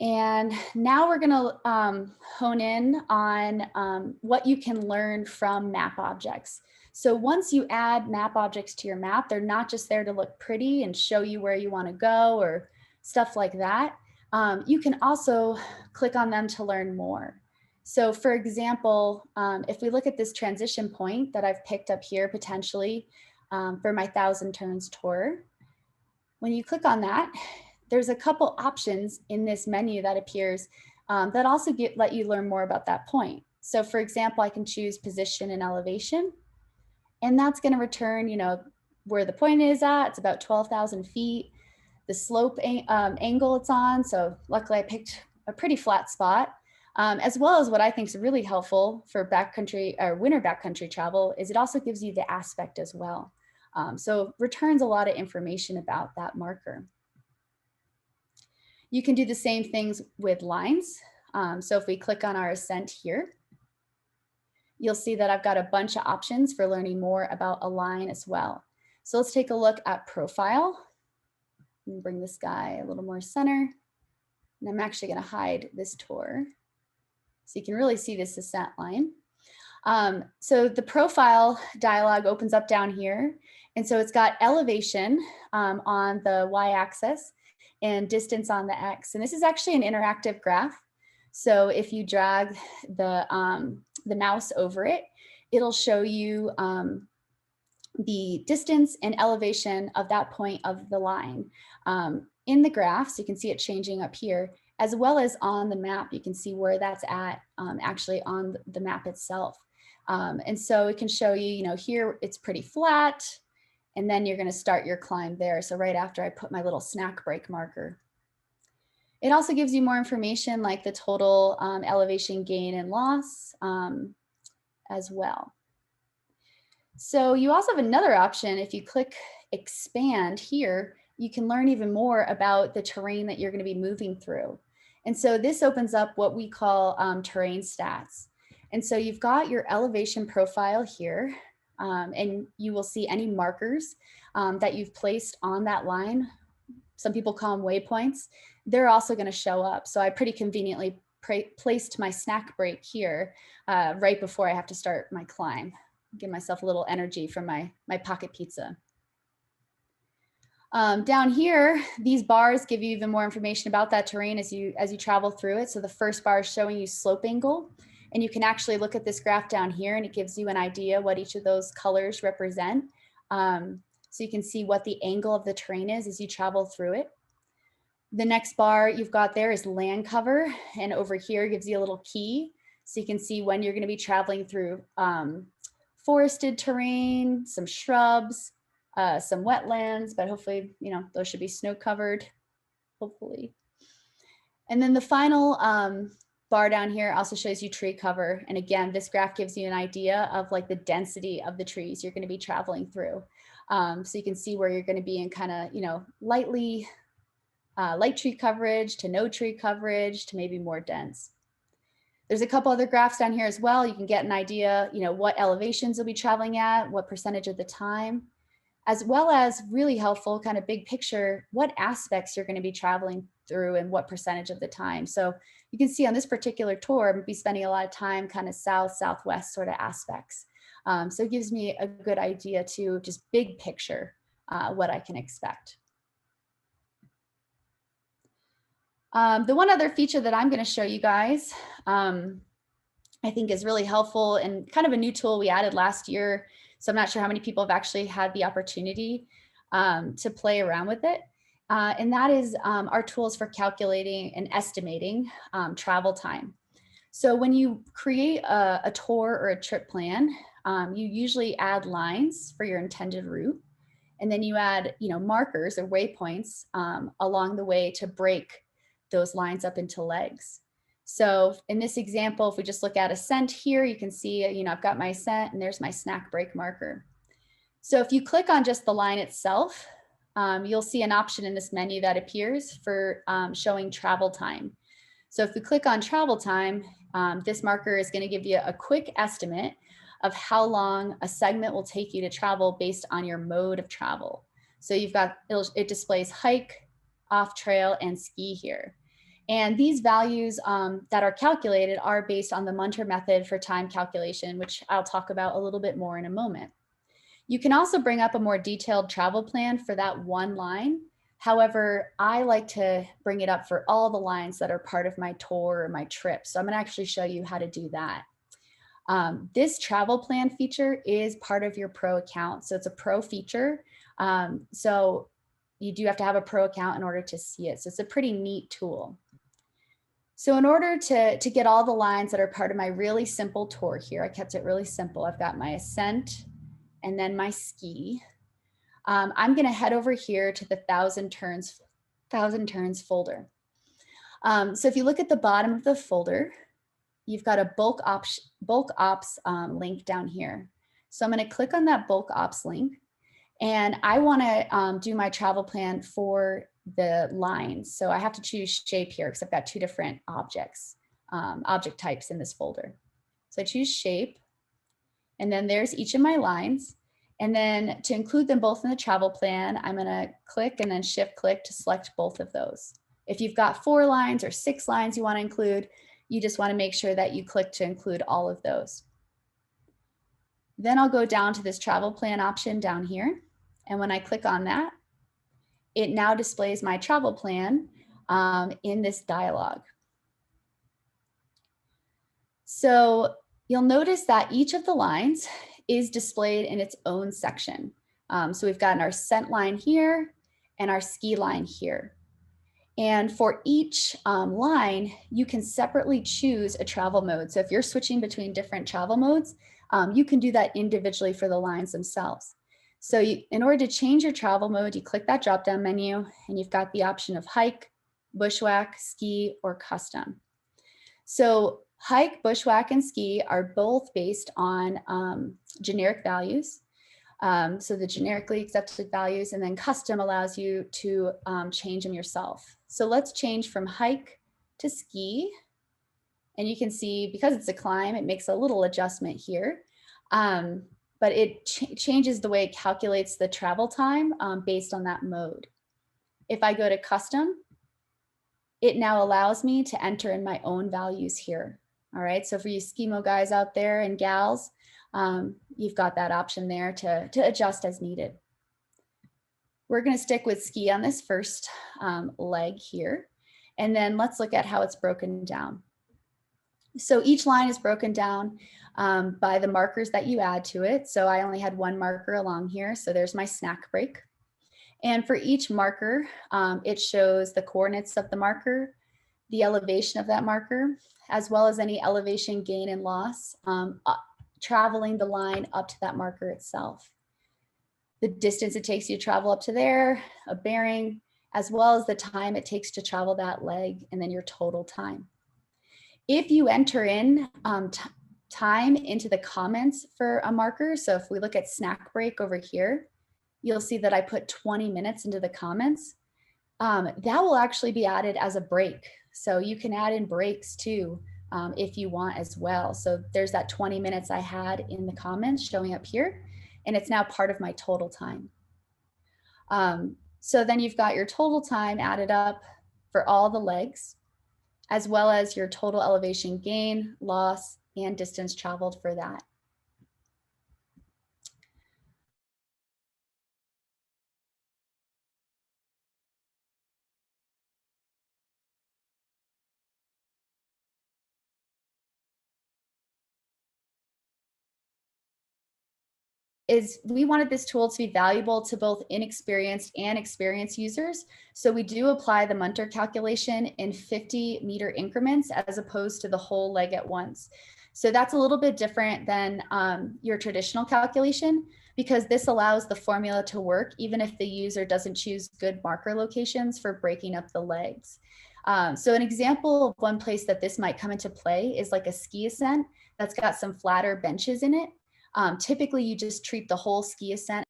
And now we're going to hone in on what you can learn from map objects. So once you add map objects to your map, they're not just there to look pretty and show you where you want to go or stuff like that. You can also click on them to learn more. So for example, if we look at this transition point that I've picked up here potentially for my 1000 turns tour, when you click on that, there's a couple options in this menu that appears that also let you learn more about that point. So for example, I can choose position and elevation, and that's going to return, where the point is at. It's about 12,000 feet. The slope angle it's on. So luckily I picked a pretty flat spot. As well as what I think is really helpful for backcountry or winter backcountry travel is it also gives you the aspect as well. So returns a lot of information about that marker. You can do the same things with lines. So if we click on our ascent here, you'll see that I've got a bunch of options for learning more about a line as well. So let's take a look at profile. And bring this guy a little more center. And I'm actually going to hide this tour, so you can really see this ascent line. So the profile dialog opens up down here. And so it's got elevation on the y-axis and distance on the x. And this is actually an interactive graph. So if you drag the mouse over it, it'll show you the distance and elevation of that point of the line in the graph. So you can see it changing up here, as well as on the map. You can see where that's at actually on the map itself. And so it can show you, you know, here it's pretty flat, and then you're going to start your climb there. So right after I put my little snack break marker. It also gives you more information like the total elevation gain and loss as well. So you also have another option. If you click expand here, you can learn even more about the terrain that you're going to be moving through. And so this opens up what we call terrain stats. And so you've got your elevation profile here, and you will see any markers that you've placed on that line. Some people call them waypoints. They're also going to show up. So I pretty conveniently placed my snack break here right before I have to start my climb. Give myself a little energy from my pocket pizza. Down here, these bars give you even more information about that terrain as you travel through it. So the first bar is showing you slope angle, and you can actually look at this graph down here, and it gives you an idea what each of those colors represent. So you can see what the angle of the terrain is as you travel through it. The next bar you've got there is land cover, and over here gives you a little key, so you can see when you're going to be traveling through forested terrain, some shrubs, some wetlands, but hopefully, you know, those should be snow covered, hopefully. And then the final bar down here also shows you tree cover. And again, this graph gives you an idea of like the density of the trees you're going to be traveling through. So you can see where you're going to be in kind of, you know, light tree coverage to no tree coverage to maybe more dense. There's a couple other graphs down here as well. You can get an idea, you know, what elevations you'll be traveling at, what percentage of the time, as well as really helpful kind of big picture, what aspects you're going to be traveling through and what percentage of the time. So you can see on this particular tour, I'm going to be spending a lot of time kind of south, southwest sort of aspects. So it gives me a good idea to just big picture what I can expect. The one other feature that I'm going to show you guys, I think is really helpful and kind of a new tool we added last year. So I'm not sure how many people have actually had the opportunity to play around with it. And that is our tools for calculating and estimating travel time. So when you create a tour or a trip plan, you usually add lines for your intended route. And then you add, you know, markers or waypoints along the way to break those lines up into legs. So in this example, if we just look at ascent here, you can see, you know, I've got my ascent and there's my snack break marker. So if you click on just the line itself, you'll see an option in this menu that appears for showing travel time. So if we click on travel time, this marker is going to give you a quick estimate of how long a segment will take you to travel based on your mode of travel. So you've got, it displays hike, off trail, and ski here. And these values that are calculated are based on the Munter method for time calculation, which I'll talk about a little bit more in a moment. You can also bring up a more detailed travel plan for that one line. However, I like to bring it up for all the lines that are part of my tour or my trip. So I'm going to actually show you how to do that. This travel plan feature is part of your pro account. So it's a pro feature. So you do have to have a pro account in order to see it. So it's a pretty neat tool. So in order to get all the lines that are part of my really simple tour here, I kept it really simple. I've got my ascent and then my ski. I'm going to head over here to the 1,000 turns folder. So if you look at the bottom of the folder, you've got a bulk ops link down here. So I'm going to click on that bulk ops link. And I want to do my travel plan for the lines. So I have to choose shape here because I've got two different object types in this folder. So I choose shape, and then there's each of my lines. And then to include them both in the travel plan, I'm going to click and then shift click to select both of those. If you've got 4 lines or 6 lines you want to include, you just want to make sure that you click to include all of those. Then I'll go down to this travel plan option down here. And when I click on that, it now displays my travel plan in this dialog. So you'll notice that each of the lines is displayed in its own section. So we've got our scent line here and our ski line here. And for each line, you can separately choose a travel mode. So if you're switching between different travel modes, you can do that individually for the lines themselves. So in order to change your travel mode, you click that drop-down menu and you've got the option of hike, bushwhack, ski, or custom. So hike, bushwhack, and ski are both based on generic values. So the generically accepted values, and then custom allows you to change them yourself. So let's change from hike to ski. And you can see, because it's a climb, it makes a little adjustment here. But it changes the way it calculates the travel time based on that mode. If I go to custom, it now allows me to enter in my own values here. All right, so for you skimo guys out there and gals, you've got that option there to adjust as needed. We're going to stick with ski on this first leg here. And then let's look at how it's broken down. So each line is broken down by the markers that you add to it. So I only had one marker along here. So there's my snack break. And for each marker, it shows the coordinates of the marker, the elevation of that marker, as well as any elevation gain and loss, traveling the line up to that marker itself. The distance it takes you to travel up to there, a bearing, as well as the time it takes to travel that leg, and then your total time. If you enter in time into the comments for a marker, so if we look at snack break over here, you'll see that I put 20 minutes into the comments. That will actually be added as a break. So you can add in breaks too, if you want as well. So there's that 20 minutes I had in the comments showing up here, and it's now part of my total time. So then you've got your total time added up for all the legs, as well as your total elevation gain, loss, and distance traveled for that. Is we wanted this tool to be valuable to both inexperienced and experienced users. So we do apply the Munter calculation in 50-meter increments as opposed to the whole leg at once. So that's a little bit different than your traditional calculation, because this allows the formula to work even if the user doesn't choose good marker locations for breaking up the legs. So an example of one place that this might come into play is like a ski ascent that's got some flatter benches in it. Typically, you just treat the whole ski ascent.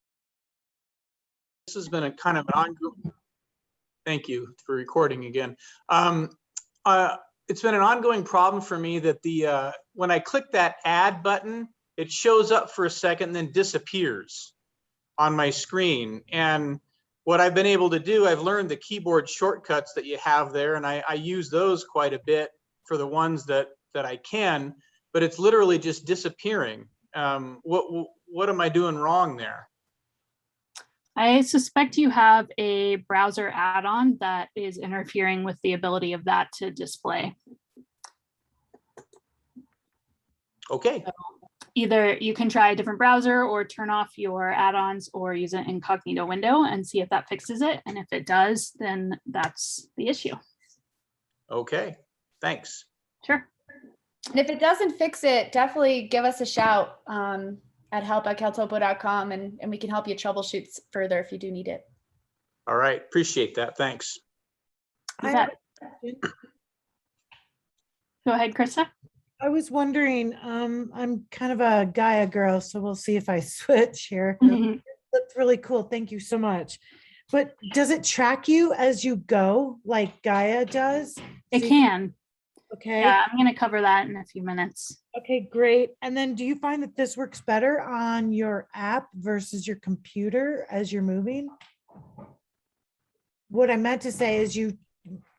This has been a kind of an ongoing, thank you for recording again. It's been an ongoing problem for me that when I click that add button, it shows up for a second and then disappears on my screen. And what I've been able to do, I've learned the keyboard shortcuts that you have there, and I use those quite a bit for the ones that I can, but it's literally just disappearing. What am I doing wrong there? I suspect you have a browser add-on that is interfering with the ability of that to display. Okay. So either you can try a different browser or turn off your add-ons or use an incognito window and see if that fixes it. And if it does, then that's the issue. Okay, thanks. Sure. And if it doesn't fix it, definitely give us a shout at help@caltopo.com and we can help you troubleshoot further if you do need it. All right, appreciate that. Thanks. Go ahead, Krista. I was wondering, I'm kind of a Gaia girl, so we'll see if I switch here. That's really cool. Thank you so much. But does it track you as you go like Gaia does? It can. Okay. Yeah, I'm going to cover that in a few minutes. Okay, great. And then do you find that this works better on your app versus your computer as you're moving? What I meant to say is you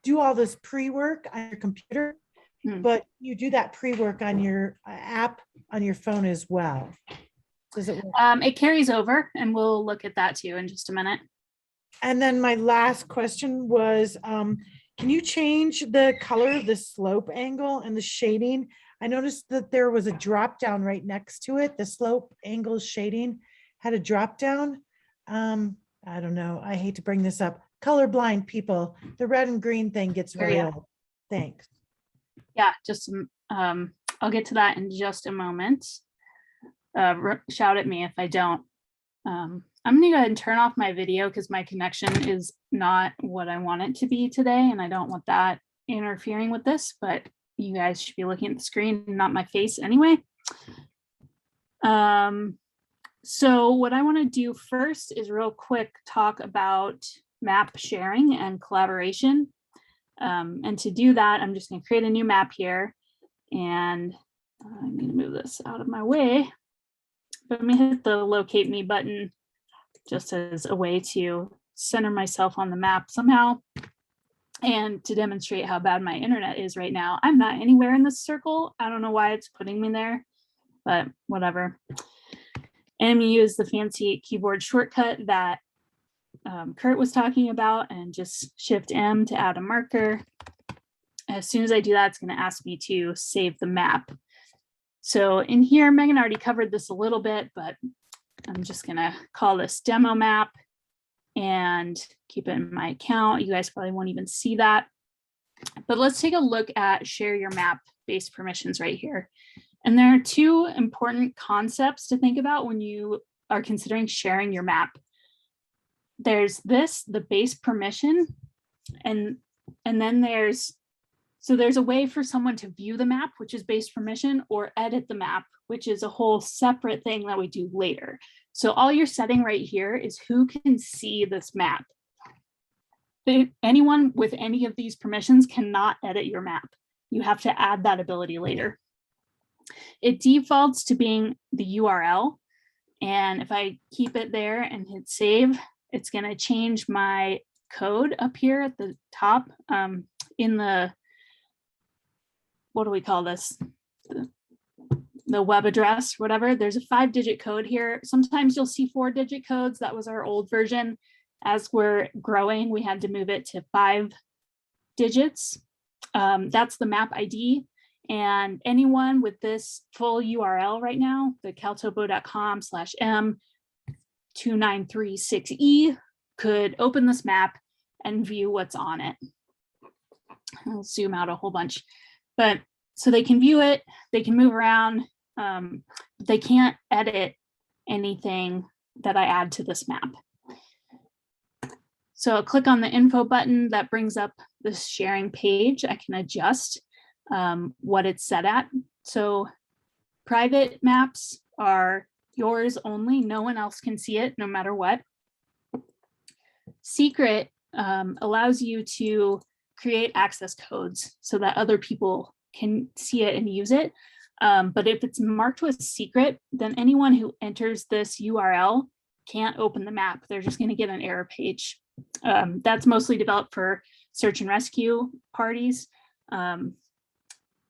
do all this pre-work on your computer, but you do that pre-work on your app on your phone as well. Does it work? It carries over, and we'll look at that too in just a minute. And then my last question was, can you change the color of the slope angle and the shading? I noticed that there was a drop down right next to it. The slope angle shading had a drop down. I don't know. I hate to bring this up. Colorblind people, the red and green thing gets Sure, really yeah. old. Thanks. Yeah, just I'll get to that in just a moment. Shout at me if I don't. I'm gonna go ahead and turn off my video because my connection is not what I want it to be today, and I don't want that interfering with this, but you guys should be looking at the screen, not my face anyway. So what I want to do first is real quick talk about map sharing and collaboration. And to do that, I'm just going to create a new map here, and I'm going to move this out of my way. But I'm going to hit the locate me button just as a way to center myself on the map somehow. And to demonstrate how bad my internet is right now, I'm not anywhere in this circle. I don't know why it's putting me there, but whatever. And I'm going to use the fancy keyboard shortcut that Kurt was talking about, and just Shift M to add a marker. As soon as I do that, it's going to ask me to save the map. So in here, Megan already covered this a little bit, but I'm just going to call this demo map and keep it in my account. You guys probably won't even see that. But let's take a look at share your map based permissions right here. And there are two important concepts to think about when you are considering sharing your map. There's this, the base permission, and then there's a way for someone to view the map, which is base permission, or edit the map, which is a whole separate thing that we do later. So all you're setting right here is who can see this map. Anyone with any of these permissions cannot edit your map. You have to add that ability later. It defaults to being the URL. And if I keep it there and hit save, it's going to change my code up here at the top in the, what do we call this? The web address, whatever. There's a 5-digit code here. Sometimes you'll see 4-digit codes. That was our old version. As we're growing, we had to move it to 5 digits. That's the map ID. And anyone with this full URL right now, the caltopo.com/m2936e, could open this map and view what's on it. I'll zoom out a whole bunch. But so they can view it, they can move around, they can't edit anything that I add to this map. So I'll click on the info button that brings up this sharing page. I can adjust what it's set at. So private maps are yours only. No one else can see it, no matter what. Secret allows you to create access codes so that other people can see it and use it. But if it's marked with secret, then anyone who enters this URL can't open the map. They're just going to get an error page. That's mostly developed for search and rescue parties,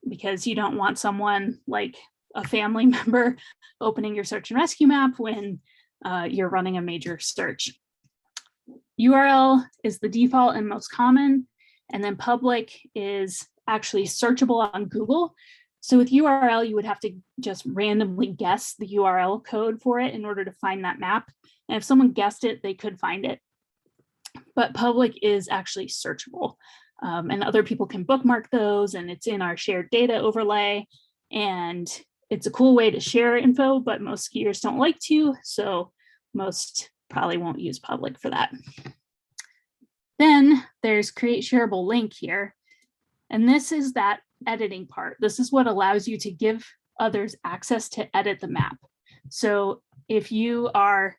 because you don't want someone like a family member opening your search and rescue map when you're running a major search. URL is the default and most common, and then public is actually searchable on Google. So with URL, you would have to just randomly guess the URL code for it in order to find that map. And if someone guessed it, they could find it. But public is actually searchable. And other people can bookmark those, and it's in our shared data overlay. And it's a cool way to share info, but most skiers don't like to. So most probably won't use public for that. Then there's create shareable link here. And this is that editing part. This is what allows you to give others access to edit the map. So if you are,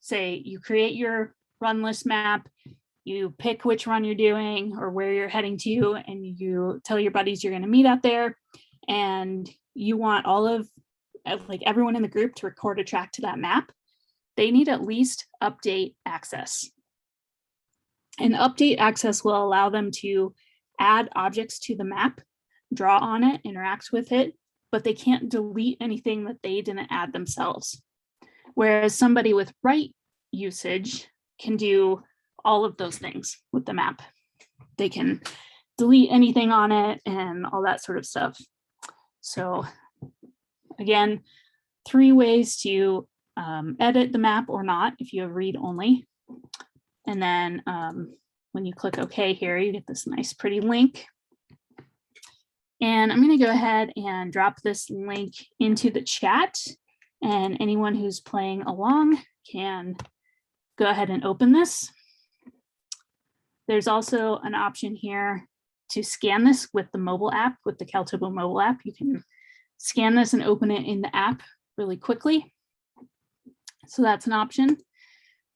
say, you create your run list map, you pick which run you're doing or where you're heading to, and you tell your buddies you're going to meet out there, and you want all of like everyone in the group to record a track to that map, they need at least update access. And update access will allow them to add objects to the map, draw on it, interact with it, but they can't delete anything that they didn't add themselves. Whereas somebody with right usage can do all of those things with the map. They can delete anything on it and all that sort of stuff. So again, 3 ways to edit the map or not if you have read only. And then when you click OK here, you get this nice pretty link. And I'm going to go ahead and drop this link into the chat. And anyone who's playing along can go ahead and open this. There's also an option here to scan this with the mobile app, with the CalTopo mobile app. You can scan this and open it in the app really quickly. So that's an option.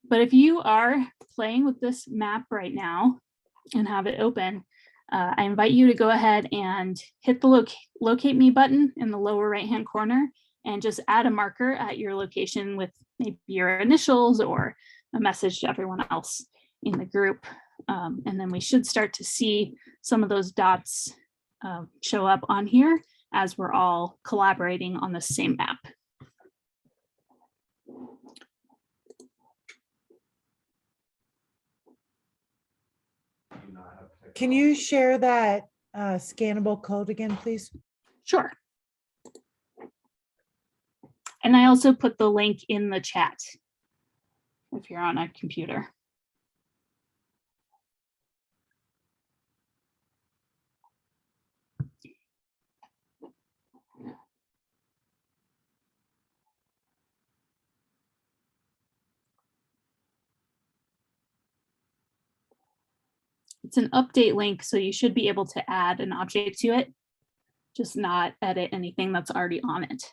But if you are playing with this map right now and have it open, I invite you to go ahead and hit the locate me button in the lower right-hand corner and just add a marker at your location with maybe your initials or a message to everyone else in the group. And then we should start to see some of those dots show up on here as we're all collaborating on the same map. Can you share that scannable code again, please? Sure. And I also put the link in the chat if you're on a computer. It's an update link, so you should be able to add an object to it, just not edit anything that's already on it.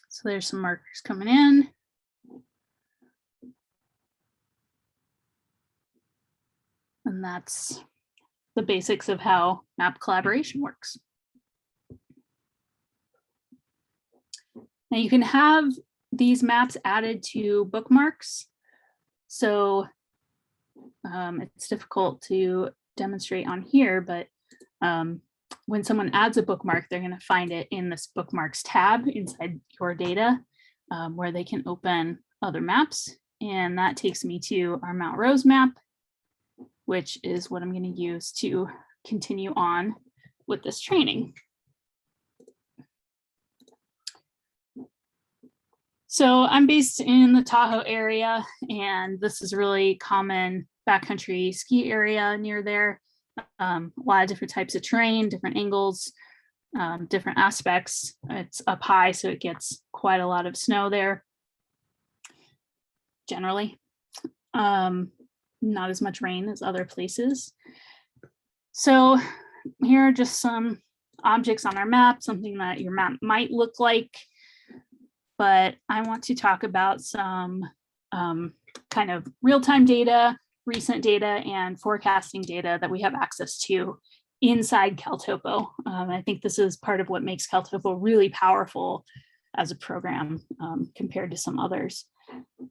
So there's some markers coming in. And that's the basics of how map collaboration works. Now you can have these maps added to bookmarks. So it's difficult to demonstrate on here, but when someone adds a bookmark, they're going to find it in this bookmarks tab inside your data where they can open other maps. And that takes me to our Mount Rose map, which is what I'm going to use to continue on with this training. So I'm based in the Tahoe area, and this is a really common backcountry ski area near there. A lot of different types of terrain, different angles, different aspects. It's up high, so it gets quite a lot of snow there, generally. Not as much rain as other places. So here are just some objects on our map, something that your map might look like. But I want to talk about some kind of real-time data, recent data, and forecasting data that we have access to inside CalTopo. I think this is part of what makes CalTopo really powerful as a program compared to some others.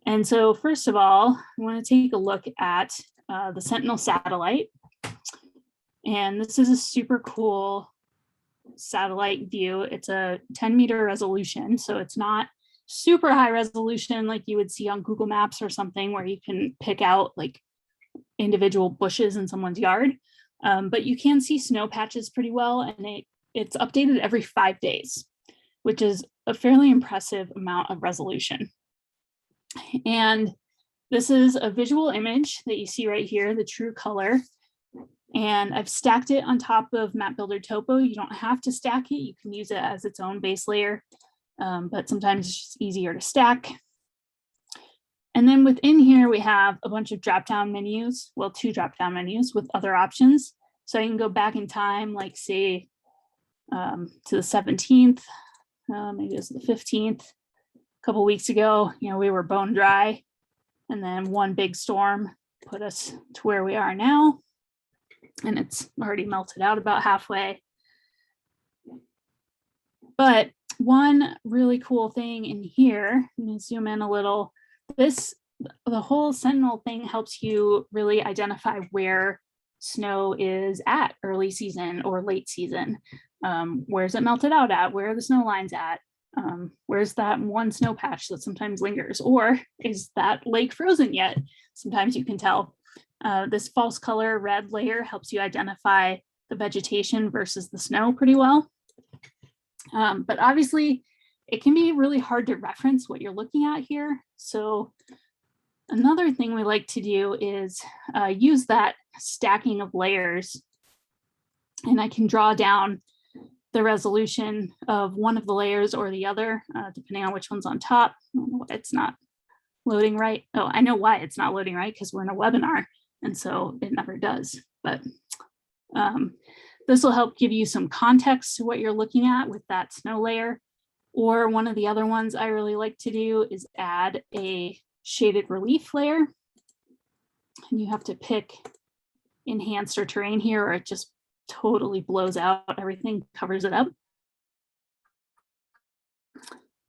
And so first of all, I want to take a look at the Sentinel satellite. And this is a super cool satellite view. It's a 10-meter resolution, so it's not super high resolution like you would see on Google Maps or something where you can pick out like individual bushes in someone's yard. But you can see snow patches pretty well, and it's updated every 5 days, which is a fairly impressive amount of resolution. And this is a visual image that you see right here, the true color. And I've stacked it on top of Map Builder Topo. You don't have to stack it. You can use it as its own base layer, but sometimes it's just easier to stack. And then within here, we have a bunch of drop-down menus, well, 2 drop-down menus with other options. So I can go back in time, like say to the 17th, maybe it was the 15th. A couple weeks ago, we were bone dry, and then one big storm put us to where we are now. And it's already melted out about halfway. But one really cool thing in here, I'm going to zoom in a little. The whole Sentinel thing helps you really identify where snow is at early season or late season. Where's it melted out at? Where are the snow lines at? Where's that one snow patch that sometimes lingers? Or is that lake frozen yet? Sometimes you can tell. This false color red layer helps you identify the vegetation versus the snow pretty well. But obviously it can be really hard to reference what you're looking at here. So another thing we like to do is use that stacking of layers, and I can draw down the resolution of one of the layers or the other, depending on which one's on top. It's not loading right. Oh, I know why it's not loading right, because we're in a webinar, and so it never does. But this will help give you some context to what you're looking at with that snow layer. Or one of the other ones I really like to do is add a shaded relief layer. And you have to pick enhanced or terrain here, or it just totally blows out everything, covers it up.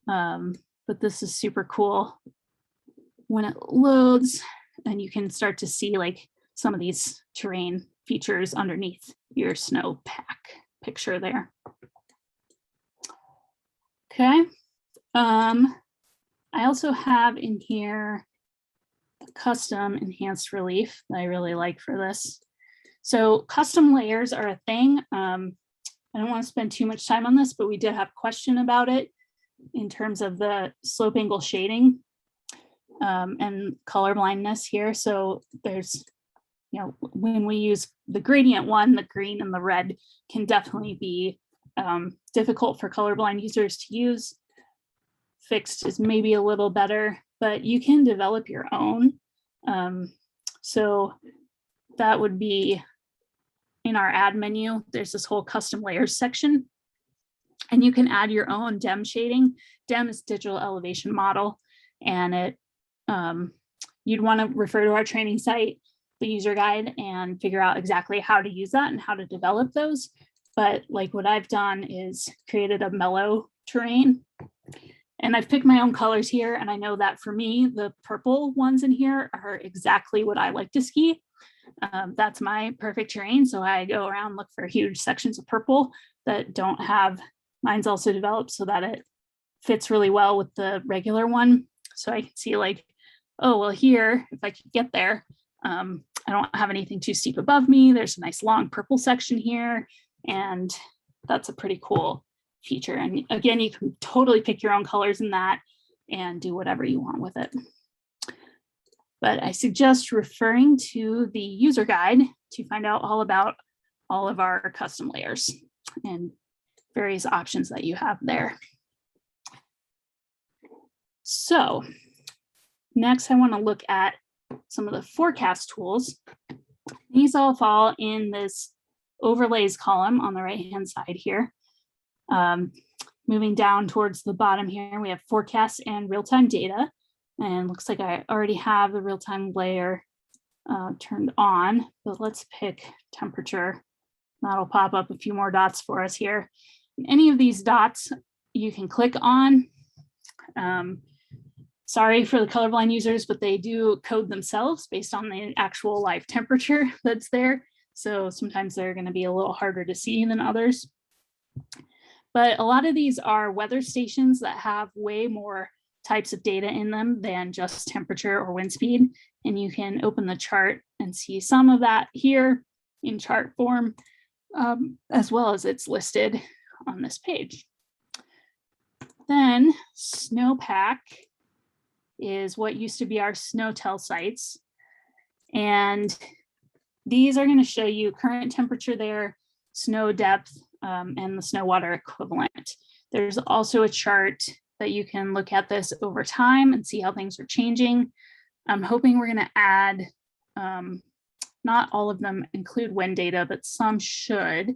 But this is super cool when it loads, and you can start to see like some of these terrain features underneath your snowpack picture there. Okay. I also have in here a custom enhanced relief that I really like for this. So custom layers are a thing. I don't want to spend too much time on this, but we did have a question about it in terms of the slope angle shading and color blindness here. So there's, you know, when we use the gradient one, the green and the red can definitely be difficult for colorblind users to use. Fixed is maybe a little better, but you can develop your own. So that would be in our add menu. There's this whole custom layers section, and you can add your own DEM shading. DEM is digital elevation model, and it you'd want to refer to our training site, the user guide, and figure out exactly how to use that and how to develop those. But like what I've done is created a mellow terrain, and I've picked my own colors here. And I know that for me, the purple ones in here are exactly what I like to ski. That's my perfect terrain. So I go around, look for huge sections of purple that don't have, mine's also developed so that it fits really well with the regular one. So I can see like, oh, well here, if I could get there, I don't have anything too steep above me. There's a nice long purple section here. And that's a pretty cool feature. And again, you can totally pick your own colors in that and do whatever you want with it. But I suggest referring to the user guide to find out all about all of our custom layers and various options that you have there. So next, I want to look at some of the forecast tools. These all fall in this overlays column on the right-hand side here. Moving down towards the bottom here, we have forecasts and real-time data. And looks like I already have the real-time layer turned on, but let's pick temperature. That'll pop up a few more dots for us here. Any of these dots you can click on. Sorry for the colorblind users, but they do code themselves based on the actual live temperature that's there. So sometimes they're going to be a little harder to see than others. But a lot of these are weather stations that have way more types of data in them than just temperature or wind speed. And you can open the chart and see some of that here in chart form, as well as it's listed on this page. Then snowpack is what used to be our SNOTEL sites. And these are going to show you current temperature there, snow depth, and the snow water equivalent. There's also a chart that you can look at this over time and see how things are changing. I'm hoping we're going to add, not all of them include wind data, but some should.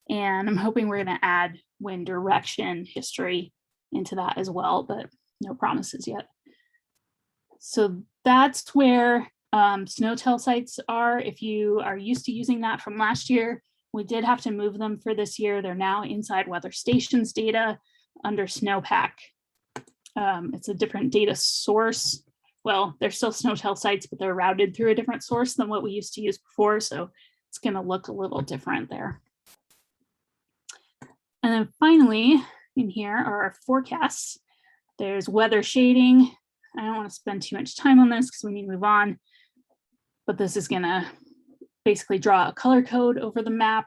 And I'm hoping we're going to add wind direction history into that as well, but no promises yet. So that's where SNOTEL sites are. If you are used to using that from last year, we did have to move them for this year. They're now inside weather stations data under snowpack. It's a different data source. Well, they're still SNOTEL sites, but they're routed through a different source than what we used to use before. So it's going to look a little different there. And then finally, in here are our forecasts. There's weather shading. I don't want to spend too much time on this because we need to move on. But this is going to basically draw a color code over the map.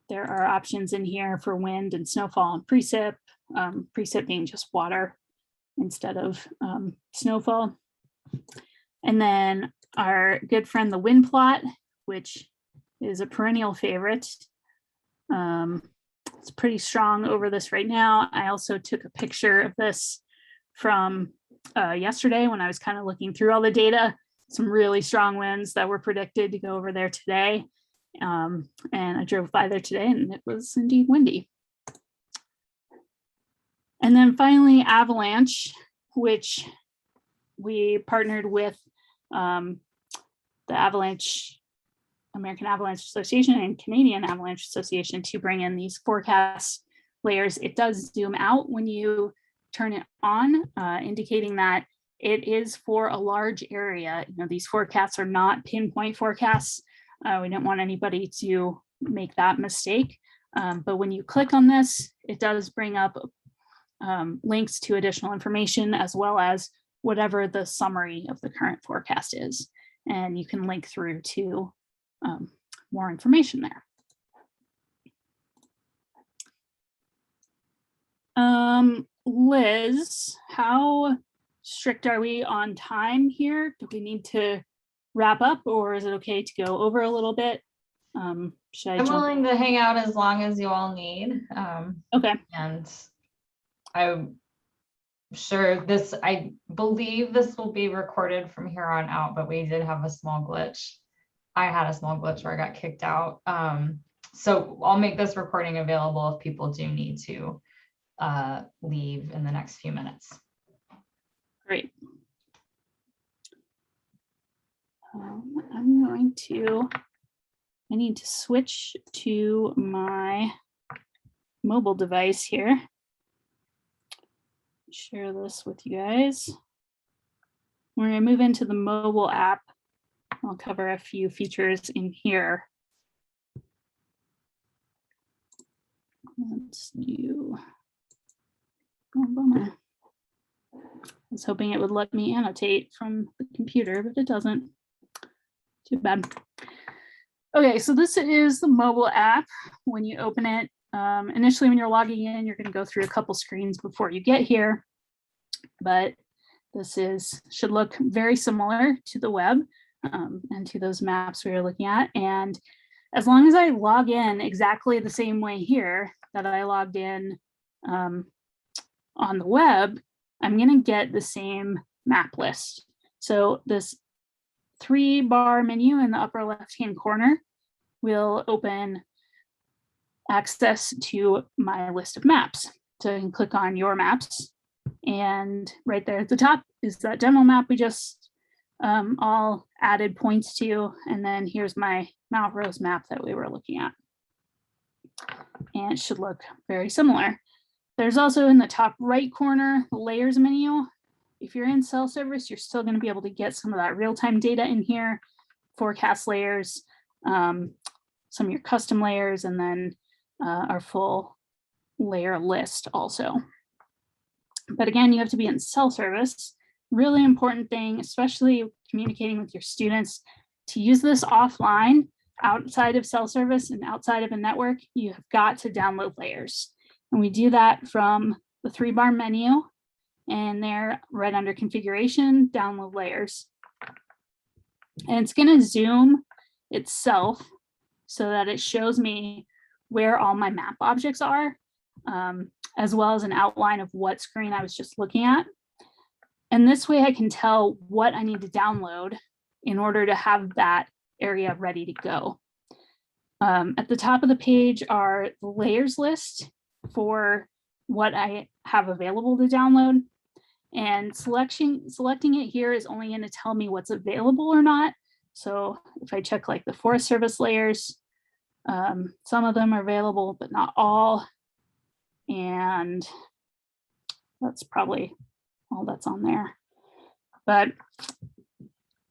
There are options in here for wind and snowfall and precip, precip being just water instead of snowfall. And then our good friend, the wind plot, which is a perennial favorite. It's pretty strong over this right now. I also took a picture of this from yesterday when I was kind of looking through all the data. Some really strong winds that were predicted to go over there today. And I drove by there today and it was indeed windy. And then finally, avalanche, which we partnered with the American Avalanche Association and Canadian Avalanche Association to bring in these forecast layers. It does zoom out when you turn it on, indicating that it is for a large area. You know, these forecasts are not pinpoint forecasts. We don't want anybody to make that mistake. But when you click on this, it does bring up links to additional information as well as whatever the summary of the current forecast is. And you can link through to more information there. Liz, how strict are we on time here? Do we need to wrap up or is it okay to go over a little bit? Should I I'm jump? willing to hang out as long as you all need. Okay. And I'm sure this, I believe this will be recorded from here on out, but we did have a small glitch. I had a small glitch where I got kicked out. So I'll make this recording available if people do need to leave in the next few minutes. Great. I'm going to, I need to switch to my mobile device here. Share this with you guys. We're going to move into the mobile app. I'll cover a few features in here. Let's do, oh, bummer. I was hoping it would let me annotate from the computer, but it doesn't. Too bad. Okay, so this is the mobile app. When you open it, initially when you're logging in, you're going to go through a couple screens before you get here. But this should look very similar to the web and to those maps we were looking at. And as long as I log in exactly the same way here that I logged in on the web, I'm going to get the same map list. So this 3-bar menu in the upper left-hand corner will open access to my list of maps. So you can click on your maps, and right there at the top is that demo map we just all added points to, and then here's my Mount Rose map that we were looking at. And it should look very similar. There's also in the top right corner, the layers menu. If you're in cell service, you're still going to be able to get some of that real-time data in here, forecast layers, some of your custom layers, and then our full layer list also. But again, you have to be in cell service. Really important thing, especially communicating with your students, to use this offline, outside of cell service and outside of a network. You have got to download layers. And we do that from the 3-bar menu, and there right under configuration, download layers. And it's going to zoom itself so that it shows me where all my map objects are, as well as an outline of what screen I was just looking at. And this way I can tell what I need to download in order to have that area ready to go. At the top of the page are the layers list for what I have available to download. And selecting it here is only going to tell me what's available or not. So if I check like the Forest Service layers, some of them are available, but not all. And that's probably all that's on there. But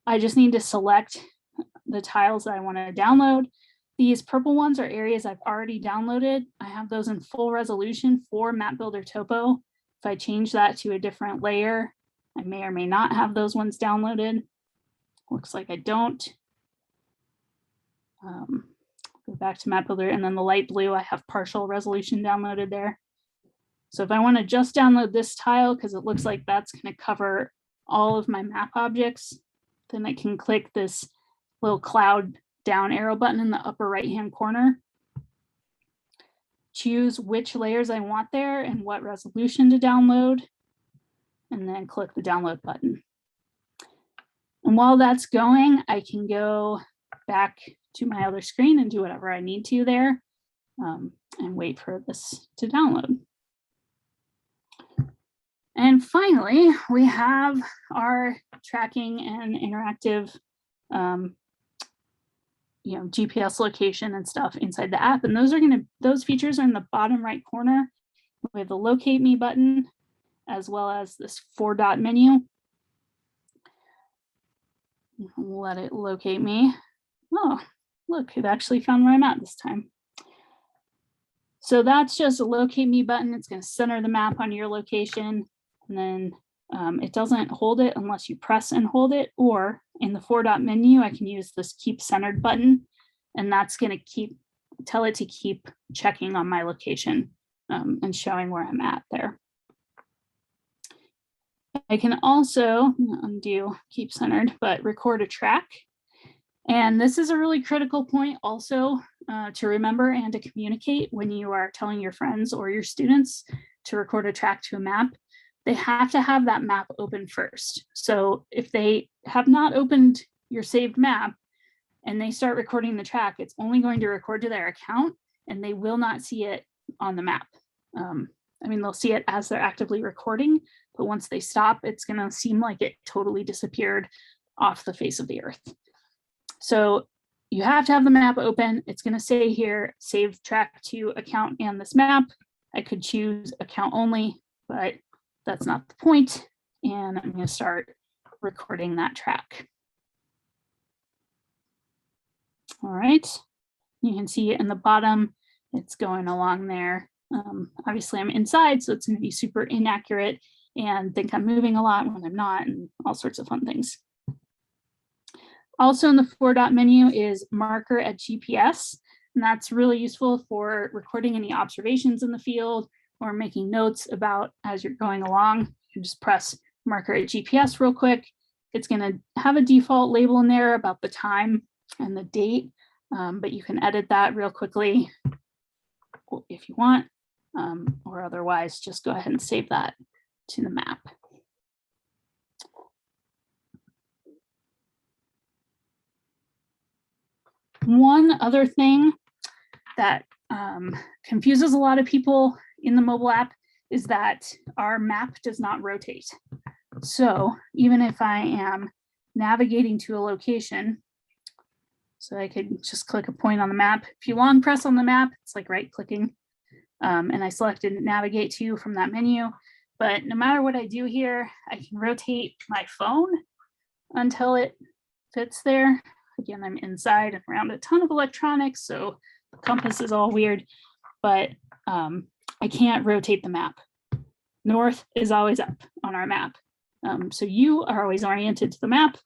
I just need to select the tiles that I want to download. These purple ones are areas I've already downloaded. I have those in full resolution for Map Builder Topo. If I change that to a different layer, I may or may not have those ones downloaded. Looks like I don't. Go back to Map Builder, and then the light blue, I have partial resolution downloaded there. So if I want to just download this tile, because it looks like that's going to cover all of my map objects, then I can click this little cloud down arrow button in the upper right-hand corner. Choose which layers I want there and what resolution to download, and then click the download button. And while that's going, I can go back to my other screen and do whatever I need to there, and wait for this to download. And finally, we have our tracking and interactive GPS location and stuff inside the app. And those features are in the bottom right corner with the locate me button, as well as this 4-dot menu. Let it locate me. Oh, look, it actually found where I'm at this time. So that's just a locate me button. It's going to center the map on your location. And then it doesn't hold it unless you press and hold it, or in the 4-dot menu, I can use this keep centered button, and that's going to tell it to keep checking on my location and showing where I'm at there. I can also undo keep centered, but record a track. And this is a really critical point also to remember and to communicate when you are telling your friends or your students to record a track to a map. They have to have that map open first. So if they have not opened your saved map and they start recording the track, it's only going to record to their account and they will not see it on the map. I mean, they'll see it as they're actively recording, but once they stop, it's going to seem like it totally disappeared off the face of the earth. So you have to have the map open. It's going to say here, save track to account and this map. I could choose account only, but that's not the point. And I'm going to start recording that track. All right. You can see it in the bottom. It's going along there. Obviously, I'm inside, so it's going to be super inaccurate and think I'm moving a lot when I'm not, and all sorts of fun things. Also in the 4-dot menu is marker at GPS, and that's really useful for recording any observations in the field or making notes about as you're going along. You just press marker at GPS real quick. It's going to have a default label in there about the time and the date, but you can edit that real quickly if you want, or otherwise just go ahead and save that to the map. One other thing that confuses a lot of people in the mobile app is that our map does not rotate. So even if I am navigating to a location, so I could just click a point on the map. If you long press on the map, it's like right clicking, and I selected navigate to from that menu. But no matter what I do here, I can rotate my phone until it fits there. Again, I'm inside and around a ton of electronics, so the compass is all weird, but I can't rotate the map. North is always up on our map. So you are always oriented to the map.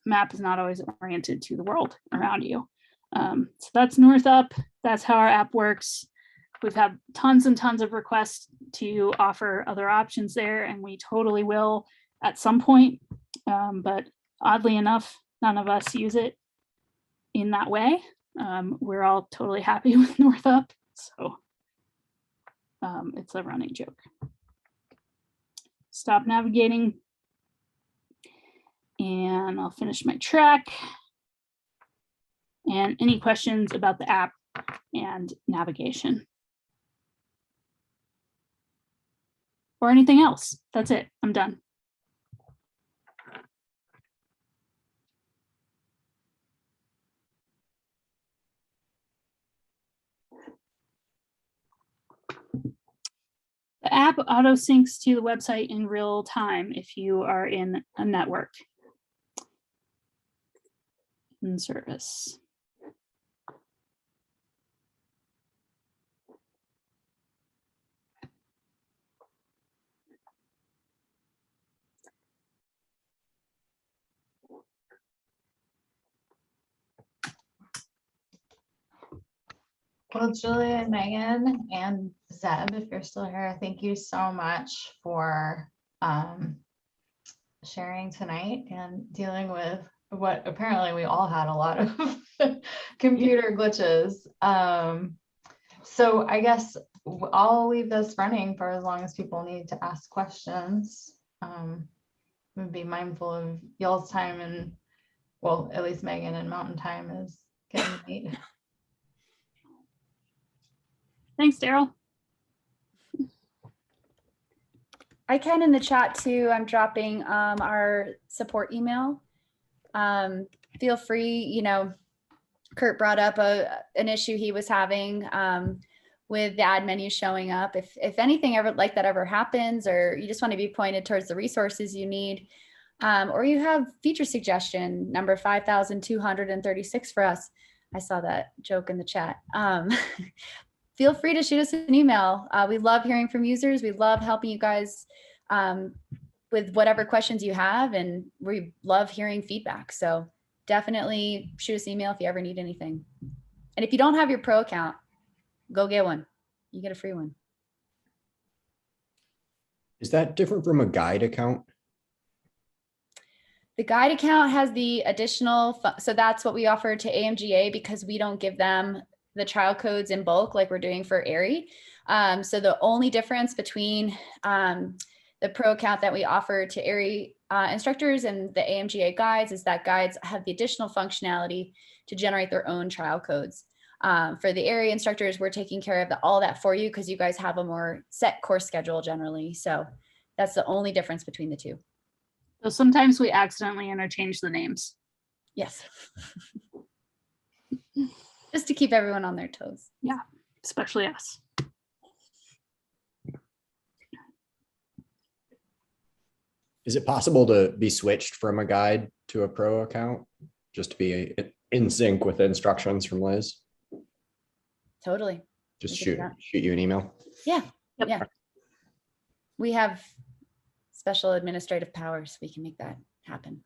The map is not always oriented to the world around you. So that's north up. That's how our app works. We've had tons and tons of requests to offer other options there, and we totally will at some point. But oddly enough, none of us use it in that way. We're all totally happy with north up. So it's a running joke. Stop navigating. And I'll finish my track. And any questions about the app and navigation? Or anything else? That's it. I'm done. The app auto syncs to the website in real time if you are in a network. In service. Well, Julia and Megan and Zeb, if you're still here, thank you so much for sharing tonight and dealing with what apparently we all had a lot of computer glitches. So I guess I'll leave this running for as long as people need to ask questions. Be mindful of y'all's time, and well, at least Megan and Mountain Time is getting late. Thanks, Daryl. I can in the chat too. I'm dropping our support email. Feel free, you know, Kurt brought up an issue he was having with the ad menu showing up. If anything ever like that ever happens, or you just want to be pointed towards the resources you need, or you have feature suggestion number 5,236 for us. I saw that joke in the chat. Feel free to shoot us an email. We love hearing from users. We love helping you guys with whatever questions you have, and we love hearing feedback. So definitely shoot us an email if you ever need anything. And if you don't have your pro account, go get one. You get a free one. Is that different from a guide account? The guide account has the additional, so that's what we offer to AMGA because we don't give them the trial codes in bulk like we're doing for AIARE. So the only difference between the pro account that we offer to AIARE instructors and the AMGA guides is that guides have the additional functionality to generate their own trial codes. For the AIARE instructors, we're taking care of all that for you because you guys have a more set course schedule generally. So that's the only difference between the two. So sometimes we accidentally interchange the names. Yes. Just to keep everyone on their toes. Yeah, especially us. Is it possible to be switched from a guide to a pro account just to be in sync with the instructions from Liz? Totally. Just We can do shoot you an email. Yeah. Yep. Yeah. We have special administrative powers. We can make that happen.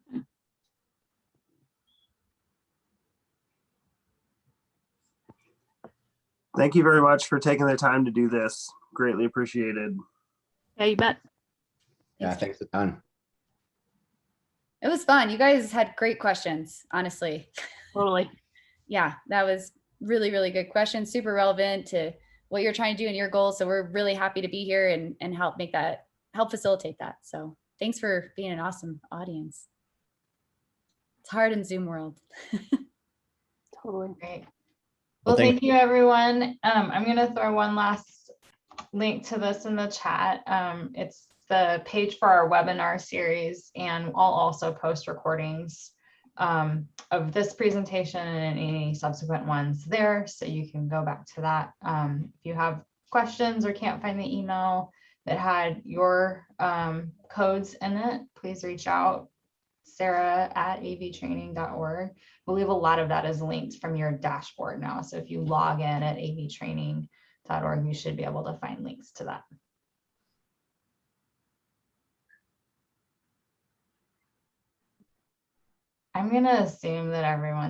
Thank you very much for taking the time to do this. Greatly appreciated. Yeah, you bet. Yeah, thanks a ton. It was fun. You guys had great questions, honestly. Totally. Yeah, that was really, really good questions, super relevant to what you're trying to do in your goals. So we're really happy to be here and help facilitate that. So thanks for being an awesome audience. It's hard in Zoom world. Totally. Great. Well, Well, thank you, everyone. I'm going to throw one last link to this in the chat. It's the page for our webinar series, and I'll also post recordings of this presentation and any subsequent ones there, so you can go back to that. If you have questions or can't find the email that had your codes in it, please reach out. Sarah@avtraining.org. I believe a lot of that is linked from your dashboard now. So if you log in at avtraining.org, you should be able to find links to that. I'm going to assume that everyone